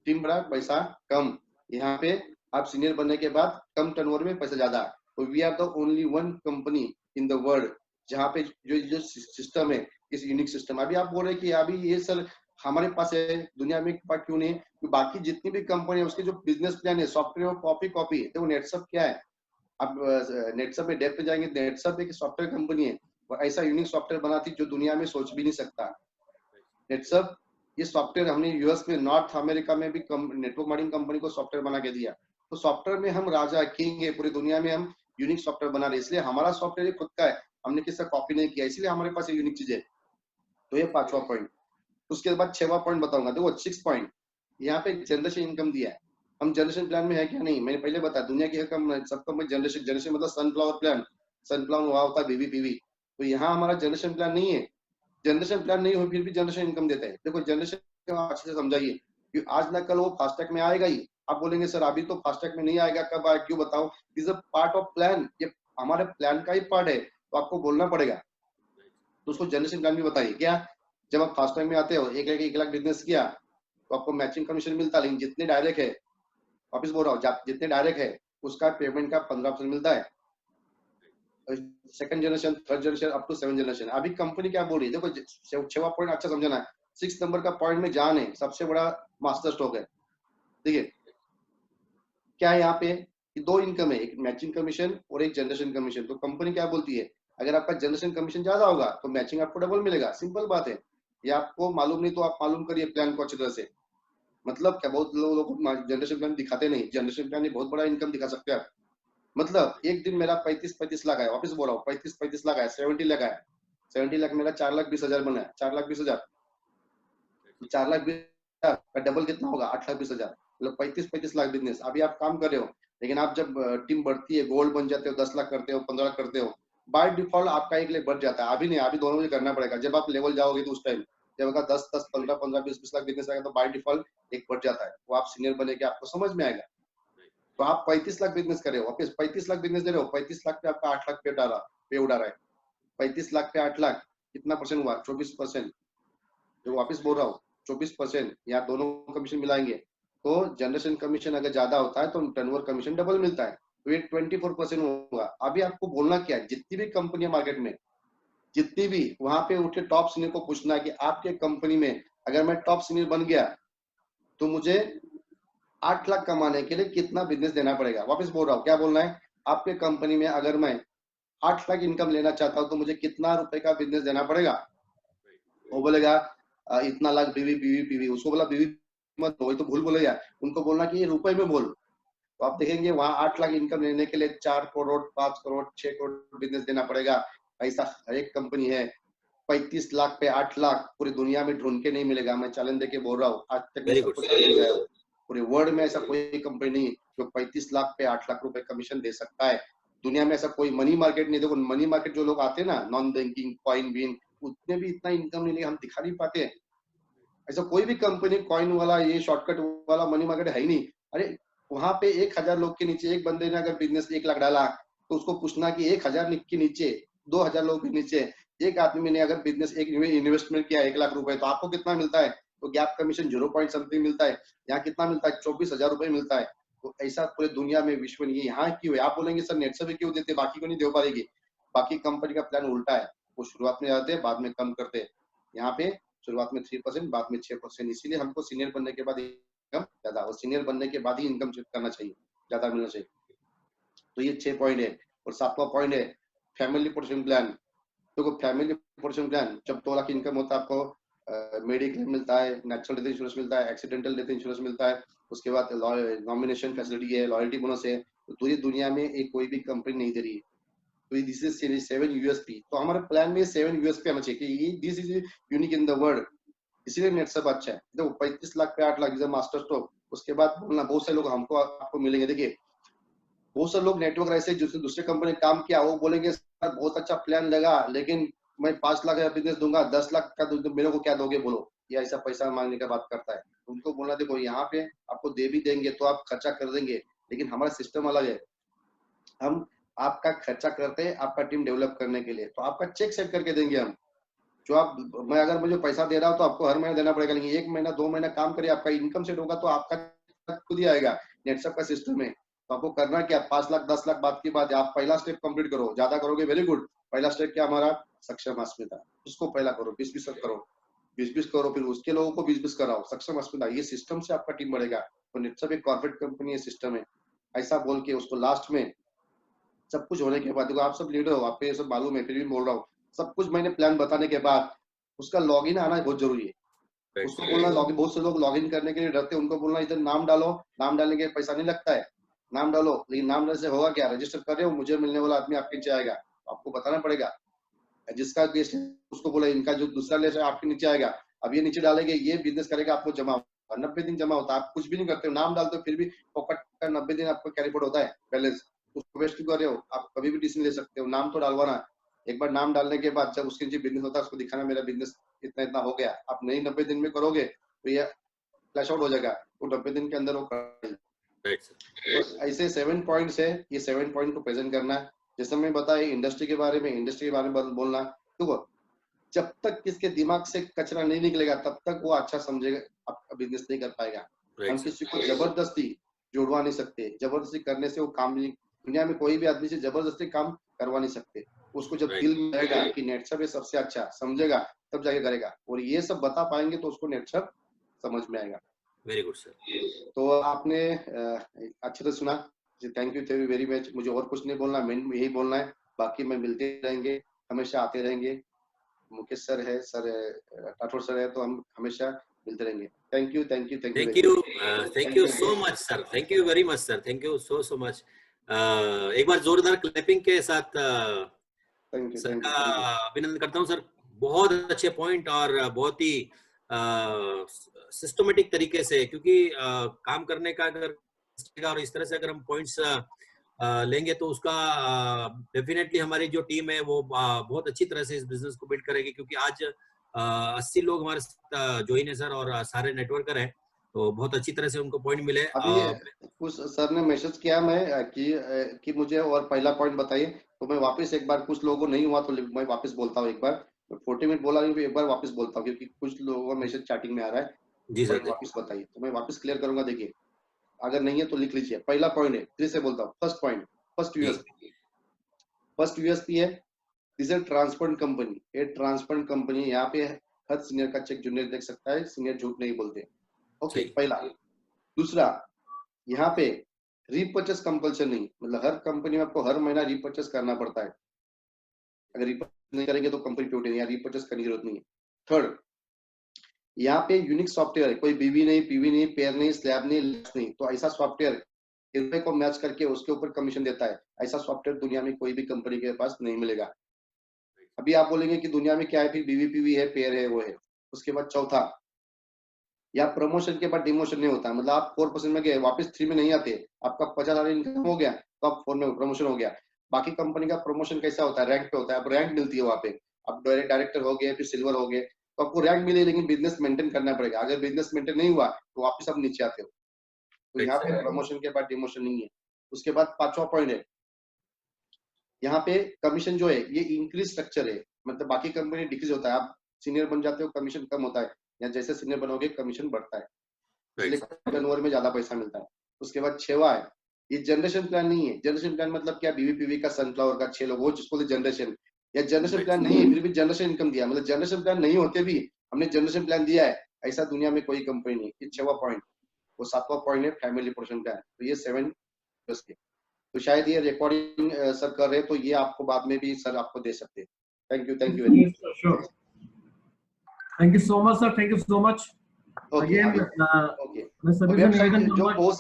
टीम बड़ा पैसा कम। यहाँ पे आप सीनियर बनने के बाद कम टर्नओवर में पैसा ज्यादा। तो we are the only one company in the world जहाँ पे जो सिस्टम है, इस यूनिक सिस्टम। अभी आप बोल रहे कि अभी ये सर हमारे पास है, दुनिया में क्यों नहीं है? बाकी जितनी भी कंपनी है उसके जो बिजनेस प्लान है सॉफ्टवेयर कॉपी है। तो नेटसब क्या है, आप नेटसब में डेप्थ में जाएंगे, नेटसब एक सॉफ्टवेयर कंपनी है और ऐसा यूनिक सॉफ्टवेयर बनाती जो दुनिया में सोच भी नहीं सकता। नेटसब ये सॉफ्टवेयर हमने यूएस में, नॉर्थ अमेरिका में भी नेटवर्क मार्केटिंग कंपनी को सॉफ्टवेयर बना के दिया। तो सॉफ्टवेयर में हम राजा किंग है, पूरी दुनिया में हम यूनिक सॉफ्टवेयर बना रहे, इसलिए हमारा सॉफ्टवेयर खुद का है, हमने किसी का कॉपी नहीं किया, इसलिए हमारे पास ये यूनिक चीज है। तो ये पांचवा पॉइंट। उसके बाद 6वां पॉइंट बताऊंगा। देखो 6 पॉइंट, यहाँ पे जनरेशन इनकम दिया है। हम जनरेशन प्लान में है क्या, नहीं, मैंने पहले बताया दुनिया की सबका में जनरेशन मतलब सनफ्लावर प्लान, सनफ्लावर वहां होता है बीबीपीवी। तो यहाँ हमारा जनरेशन प्लान नहीं है। जनरेशन प्लान नहीं हो फिर भी जनरेशन इनकम देता है। देखो जनरेशन अच्छे से समझाइए कि आज ना कल वो फास्टैग में आएगा ही। आप बोलेंगे सर अभी तो फास्टैग में नहीं आएगा, कब आए, क्यों बताओ। Is a part of plan, ये हमारे प्लान का ही पार्ट है, तो आपको बोलना पड़ेगा। तो उसको जनरेशन प्लान भी बताइए क्या। जब आप फास्टैग में आते हो 1 लाख बिजनेस किया तो आपको मैचिंग कमीशन मिलता है, लेकिन जितने डायरेक्ट है, वापिस बोल रहा हूँ, जितने डायरेक्ट है उसका पेमेंट का 15% मिलता है। Second generation, third generation, up to 7 generation. अभी कंपनी क्या बोल रही है, देखो 6वां पॉइंट अच्छा समझना है। 6 नंबर का पॉइंट में जान है, सबसे बड़ा मास्टर स्ट्रोक है। ठीक है, क्या है यहाँ पे कि 2 इनकम है, एक मैचिंग कमीशन और एक जनरेशन कमीशन। तो कंपनी क्या बोलती है, अगर आपका जनरेशन कमीशन ज्यादा होगा तो मैचिंग आपको डबल मिलेगा, सिंपल बात है। ये आपको मालूम नहीं तो आप मालूम करिए प्लान को अच्छी तरह से। मतलब क्या, बहुत लोग जनरेशन प्लान दिखाते नहीं, जनरेशन प्लान बहुत बड़ा इनकम दिखा सकते हैं आप। मतलब एक दिन मेरा 35 लाख आया, वापस बोल रहा हूँ 35 लाख आया, 70 लाख आया। 70 लाख मेरा 4,20,000 बना है, 4,20,000। 4,20,000 का डबल कितना होगा, 8,20,000। मतलब 35 लाख बिजनेस। अभी आप काम कर रहे हो, लेकिन आप जब टीम बढ़ती है, गोल्ड बन जाते हो, 10 लाख करते हो, 15 लाख करते हो, बाय डिफॉल्ट आपका 1 लाख बढ़ जाता है। अभी नहीं, अभी दोनों मुझे करना पड़ेगा। जब आप लेवल जाओगे तो उस टाइम जब आपका 10, 15, 20 लाख बिजनेस आएगा तो बाय डिफॉल्ट एक बढ़ जाता है। वो आप सीनियर बनेंगे, आपको समझ में आएगा। तो आप 35 लाख बिजनेस कर रहे हो, वापस 35 लाख बिजनेस दे रहे हो, 35 लाख पे आपका 8 लाख पे उड़ा रहा है। 35 लाख पे 8 लाख कितना परसेंट हुआ, 24%। जो वापस बोल रहा हूँ 24%, या दोनों कमीशन मिलाएंगे तो जनरेशन कमीशन अगर ज्यादा होता है तो टर्नओवर कमीशन डबल मिलता है, तो ये 24% होगा। अभी आपको बोलना क्या है, जितनी भी कंपनी मार्केट में, जितनी भी, वहां पे उठे टॉप सीनियर को पूछना है कि आपके कंपनी में अगर मैं टॉप सीनियर बन गया तो मुझे 8 लाख कमाने के लिए कितना बिजनेस देना पड़ेगा। वापस बोल रहा हूँ, क्या बोलना है, आपके कंपनी में अगर मैं 8 लाख इनकम लेना चाहता हूँ तो मुझे कितना रुपए का बिजनेस देना पड़ेगा। वो बोलेगा इतना लाख बीवी बीवी बीवी, उसको बोला बीवी मत वही तो भूल बोलेगा, उनको बोलना कि ये रुपए में बोल। तो आप देखेंगे वहां 8 लाख इनकम लेने के लिए 4 करोड़, 5 करोड़, 6 करोड़ बिजनेस देना पड़ेगा। ऐसा हर एक कंपनी है। 35 लाख पे 8 लाख पूरी दुनिया में ढूंढ के नहीं मिलेगा, मैं चैलेंज देके बोल रहा हूँ, आज तक मैं वेरी सब गुड कुछ सर। करके गया हूँ। पूरे वर्ल्ड में ऐसा कोई कंपनी नहीं जो 35 लाख पे 8 लाख रुपए कमीशन दे सकता है। दुनिया में ऐसा कोई मनी मार्केट नहीं। देखो मनी मार्केट जो लोग आते हैं ना, नॉन बैंकिंग, कॉइन बीन, उतने भी इतना इनकम नहीं लेगा, हम दिखा नहीं पाते हैं। ऐसा कोई भी कंपनी कॉइन वाला ये शॉर्टकट वाला मनी मार्केट है ही नहीं। अरे वहां पे 1000 लोग के नीचे एक बंदे ने अगर बिजनेस 1 लाख डाला तो उसको पूछना कि 1000 के नीचे 2000 लोगों के नीचे एक आदमी ने अगर बिजनेस एक इन्वेस्टमेंट किया 1 लाख रुपए तो आपको कितना मिलता है? तो गैप कमीशन 0 पॉइंट समथिंग मिलता है। यहाँ कितना मिलता है? 24,000 रुपए मिलता है। तो ऐसा पूरे दुनिया में विश्व में यहाँ क्यों है? आप बोलेंगे सर नेट से भी क्यों देते, बाकी को नहीं दे पाएगी। बाकी कंपनी का प्लान उल्टा है, वो शुरुआत में जाते हैं बाद में कम करते हैं। यहाँ पे शुरुआत में 3% बाद में 6%, इसीलिए हमको सीनियर बनने के बाद इनकम ज्यादा, और सीनियर बनने के बाद ही इनकम करना चाहिए, ज्यादा मिलना चाहिए। तो ये 6 पॉइंट है। और 7वां पॉइंट है फैमिली प्रोटेक्शन प्लान। देखो फैमिली प्रोटेक्शन प्लान, जब 2 लाख इनकम होता है आपको मेडिक्लेम मिलता है, नेचुरल डेथ इंश्योरेंस मिलता है, एक्सीडेंटल डेथ इंश्योरेंस मिलता है, उसके बाद नॉमिनेशन फैसिलिटी है, लॉयल्टी बोनस है। तो पूरी दुनिया में एक कोई भी कंपनी नहीं दे रही है। तो दिस इज 7 यूएसपी। तो हमारे प्लान में 7 यूएसपी आना चाहिए कि this is unique in the world, इसीलिए नेट सब अच्छा है। देखो 35 लाख पे 8 लाख जैसे मास्टर स्ट्रोक, उसके बाद बोलना बहुत से लोग हमको आपको मिलेंगे। देखिए बहुत से लोग नेटवर्क ऐसे जिसने दूसरे कंपनी काम किया, वो बोलेंगे सर बहुत अच्छा प्लान लगा लेकिन मैं 5 लाख का बिजनेस दूंगा, 10 लाख का मेरे को क्या दोगे बोलो, ये ऐसा पैसा मांगने का बात करता है। उनको बोलना देखो यहाँ पे आपको दे भी देंगे तो आप खर्चा कर देंगे, लेकिन हमारा सिस्टम अलग है। हम आपका खर्चा करते हैं आपका टीम डेवलप करने के लिए, तो आपका चेक सेट करके देंगे हम। जो आप, मैं अगर मुझे पैसा दे रहा हूँ तो आपको हर महीने देना पड़ेगा, लेकिन 1 महीना 2 महीना काम करिए, आपका इनकम सेट होगा तो आपका खुद ही आएगा। नेटसप का सिस्टम है। तो आपको करना क्या, 5 लाख 10 लाख बात की बात है, आप पहला स्टेप कंप्लीट करो, ज्यादा करोगे वेरी गुड। पहला स्टेप क्या हमारा, सक्षम अस्मिता, उसको पहला करो, 20-20 करो, 20-20 करो, फिर उसके लोगों को 20-20 कराओ, सक्षम अस्मिता, ये सिस्टम से आपका टीम बढ़ेगा। तो नेटसप एक कॉर्पोरेट कंपनी है, सिस्टम है। ऐसा बोल के उसको लास्ट में सब कुछ होने के बाद, देखो आप सब लीडर हो, आपको ये सब मालूम है, फिर भी बोल रहा हूँ, सब कुछ मैंने प्लान बताने के बाद उसका लॉगिन आना बहुत जरूरी है। उसको बोलना लॉगिन, बहुत से लोग लॉगिन करने के लिए डरते हैं, उनको बोलना इधर नाम डालो, नाम डालने के पैसा नहीं लगता है, नाम डालो, लेकिन नाम डालने से होगा क्या, रजिस्टर कर रहे हो, मुझे मिलने वाला आदमी आपके नीचे आएगा, आपको बताना पड़ेगा। जिसका लिस्ट उसको बोला इनका जो दूसरा लिस्ट है आपके नीचे आएगा, अब ये नीचे डालेंगे, ये बिजनेस करेगा, आपको जमा होगा, 90 दिन जमा होता है, आप कुछ भी नहीं करते हो, नाम डालते हो, फिर भी पॉकेट का 90 दिन आपको कैरी फॉरवर्ड होता है बैलेंस, उसको वेस्ट कर रहे हो, आप कभी भी डिसीजन ले सकते हो, नाम तो डालवाना। एक बार नाम डालने के बाद जब उसके नीचे बिजनेस होता है उसको दिखाना मेरा बिजनेस इतना इतना हो गया, आप नहीं 90 दिन में करोगे तो ये फ्लैश आउट हो जाएगा, तो 90 दिन के अंदर वो कर। तो ऐसे 7 पॉइंट्स है, ये 7 पॉइंट को प्रेजेंट करना है। जैसे मैं बताया इंडस्ट्री के बारे में बोलना, तो जब तक किसके दिमाग से कचरा नहीं निकलेगा तब तक वो अच्छा समझेगा, आपका बिजनेस नहीं कर पाएगा। हम किसी को जबरदस्ती जुड़वा नहीं सकते, जबरदस्ती करने से वो काम नहीं, दुनिया में कोई भी आदमी से जबरदस्ती काम करवा नहीं सकते। उसको जब दिल में रहेगा कि नेटसप सबसे अच्छा समझेगा तब जाके करेगा, और ये सब बता पाएंगे तो उसको नेटसप समझ में आएगा। Very good sir. तो आपने अच्छे से सुना, थैंक यू वेरी मच। मुझे और कुछ नहीं बोलना, मैं यही बोलना है, बाकी मैं मिलते रहेंगे, हमेशा आते रहेंगे। मुकेश सर है, सर राठौर सर है, तो हम हमेशा मिलते रहेंगे। Thank you thank you so much sir, thank you very much sir, thank you so much. एक बार जोरदार क्लैपिंग के साथ सर का अभिनंदन करता हूँ सर। बहुत अच्छे पॉइंट और बहुत ही सिस्टमेटिक तरीके से, क्योंकि काम करने का अगर और इस तरह से अगर हम पॉइंट्स लेंगे तो उसका डेफिनेटली हमारी जो टीम है वो बहुत अच्छी तरह से इस बिजनेस को बिल्ड करेगी, क्योंकि आज 80 लोग हमारे साथ ज्वाइन है सर, और सारे नेटवर्कर हैं, तो बहुत अच्छी तरह से उनको पॉइंट मिले। अभी कुछ सर ने मैसेज किया मैं कि मुझे और पहला पॉइंट बताइए, तो मैं वापस एक बार, कुछ लोगों को नहीं हुआ तो मैं वापस बोलता हूँ एक बार, 40 मिनट बोला नहीं, एक बार वापस बोलता हूँ क्योंकि कुछ लोगों का मैसेज चैटिंग में आ रहा है। जी सर, वापस बताइए, तो मैं वापस क्लियर करूंगा। देखिए अगर नहीं है तो लिख लीजिए। पहला पॉइंट है, फिर से बोलता हूँ, फर्स्ट पॉइंट, फर्स्ट यूएसपी है, दिस इज ट्रांसपेरेंट कंपनी, ये ट्रांसपेरेंट कंपनी। यहाँ पे हर सीनियर का चेक जूनियर देख सकता है, सीनियर झूठ नहीं बोलते। ओके, पहला। दूसरा, यहाँ पे रीपर्चेस कंपल्सन नहीं, मतलब हर कंपनी में आपको हर महीना रीपर्चेस करना पड़ता है, अगर रीपर्चेस नहीं करेंगे तो कंपनी टूटेगी, यहाँ रीपर्चेस करने की जरूरत नहीं है। थर्ड, यहाँ पे यूनिक सॉफ्टवेयर है, कोई बीवी नहीं, पीवी नहीं, पेयर नहीं, स्लैब नहीं, लेस नहीं, तो ऐसा सॉफ्टवेयर रुपए को मैच करके उसके ऊपर कमीशन देता है, ऐसा सॉफ्टवेयर दुनिया में कोई भी कंपनी के पास नहीं मिलेगा। अभी आप बोलेंगे कि दुनिया में क्या है, फिर बीवी पीवी है, पेयर है, वो है। उसके बाद चौथा, या प्रमोशन के बाद डिमोशन नहीं होता, मतलब आप 4% में गए वापस 3 में नहीं आते, आपका 50,000 इनकम हो गया तो आप 4 में प्रमोशन हो गया। बाकी कंपनी का प्रमोशन कैसा होता है, रैंक पे होता है, अब रैंक मिलती है वहां पे, आप डायरेक्टर हो गए, फिर सिल्वर हो गए, तो आपको रैंक मिले, लेकिन बिजनेस मेंटेन करना पड़ेगा। अगर बिजनेस मेंटेन नहीं हुआ तो वापस आप नीचे आते हो। तो यहाँ पे प्रमोशन के बाद डिमोशन नहीं है। उसके बाद 5वां पॉइंट है, यहाँ पे कमीशन जो है ये इंक्रीज स्ट्रक्चर है, मतलब बाकी कंपनी डिक्रीज होता है, आप सीनियर बन जाते हो कमीशन कम होता है, या जैसे सीनियर बनोगे कमीशन बढ़ता है, इसलिए टर्नओवर में ज्यादा पैसा मिलता है। उसके बाद 6वां है, ये जनरेशन प्लान नहीं है। जनरेशन प्लान मतलब क्या, बीवीपीवी का, सनफ्लावर का 6 लोग, वो जिसको जनरेशन, या जनरेशन प्लान नहीं है फिर भी जनरेशन इनकम दिया, मतलब जनरेशन प्लान नहीं होते भी हमने जनरेशन प्लान दिया है, ऐसा दुनिया में कोई कंपनी नहीं। ये 6वां पॉइंट। वो 7वां पॉइंट है फैमिली पोर्शन प्लान। तो ये 7 प्लस के, तो शायद ये रिकॉर्डिंग सर कर रहे हैं, तो ये आपको बाद में भी सर आपको दे सकते हैं। Thank you very much. Thank you so much sir, thank you so much. Again मैं सभी से निवेदन जो बहुत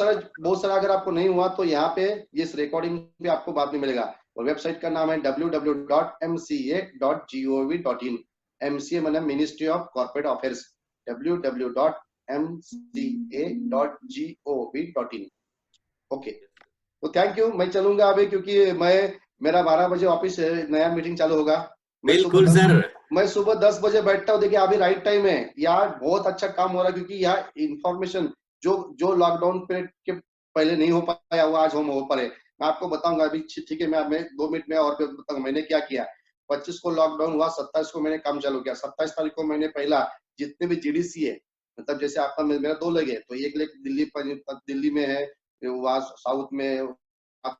सारा अगर आपको नहीं हुआ तो यहाँ पे ये रिकॉर्डिंग भी आपको बाद में मिलेगा। और वेबसाइट का नाम है www.mca.gov.in। MCA मतलब ministry of corporate affairs, www.mca.gov.in। Okay, तो थैंक यू। मैं चलूंगा अभी, क्योंकि मेरा 12 बजे ऑफिस नया मीटिंग चालू होगा। बिल्कुल सर, मैं सुबह 10 बजे बैठता हूँ। देखिए अभी राइट टाइम है यार, बहुत अच्छा काम हो रहा है, क्योंकि यहाँ इंफॉर्मेशन जो लॉकडाउन पे के पहले नहीं हो पाया वो आज हम हो पाए। मैं आपको बताऊंगा अभी, ठीक है, मैं 2 मिनट में और बताऊंगा मैंने क्या किया। 25 को लॉकडाउन हुआ, 27 को मैंने काम चालू किया। 27 तारीख को मैंने पहला जितने भी जीडीसी है, मतलब जैसे आपका मेरा 2 लगे, तो एक लेग दिल्ली में है, वहाँ साउथ में आप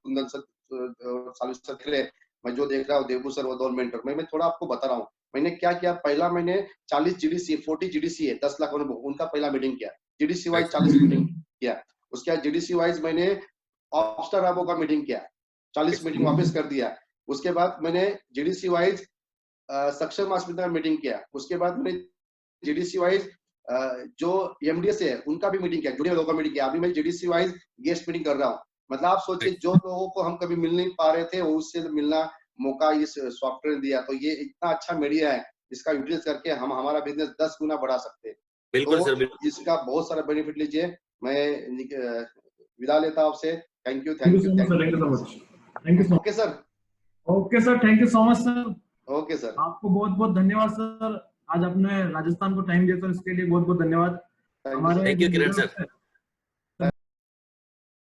मैं जो देख रहा हूँ देवू सर, वो 2 मेंटर, मैं थोड़ा आपको बता रहा हूँ मैंने क्या किया। पहला मैंने 40 जीडीसी 40 जीडीसी है 10 लाख उनका पहला मीटिंग किया, जीडीसी वाइज 40 मीटिंग किया। उसके बाद जीडीसी वाइज मैंने ऑफस्टार राबो का मीटिंग किया, 40 मीटिंग वापस कर दिया। उसके बाद मैंने जीडीसी वाइज सक्षम हॉस्पिटल का मीटिंग किया। उसके बाद मैंने जीडीसी वाइज जो एमडीएस है उनका भी मीटिंग किया, जुड़े लोगों का मीटिंग किया। अभी मैं जीडीसी वाइज गेस्ट मीटिंग कर रहा हूँ। मतलब आप सोचिए, जो लोगों को हम कभी मिल नहीं पा रहे थे, उससे मिलना मौका इस सॉफ्टवेयर दिया। तो ये इतना अच्छा मीडिया है, इसका यूटिलाइज करके हम हमारा बिजनेस 10 गुना बढ़ा सकते हैं। बिल्कुल सर, तो इसका बहुत सारा बेनिफिट लीजिए। मैं विदा लेता हूं आपसे। Thank you so much. Okay sir, okay sir, thank you so much sir. Okay sir, आपको बहुत बहुत धन्यवाद सर, आज आपने राजस्थान को टाइम दिया, तो इसके लिए बहुत बहुत धन्यवाद। Thank you Kiran sir.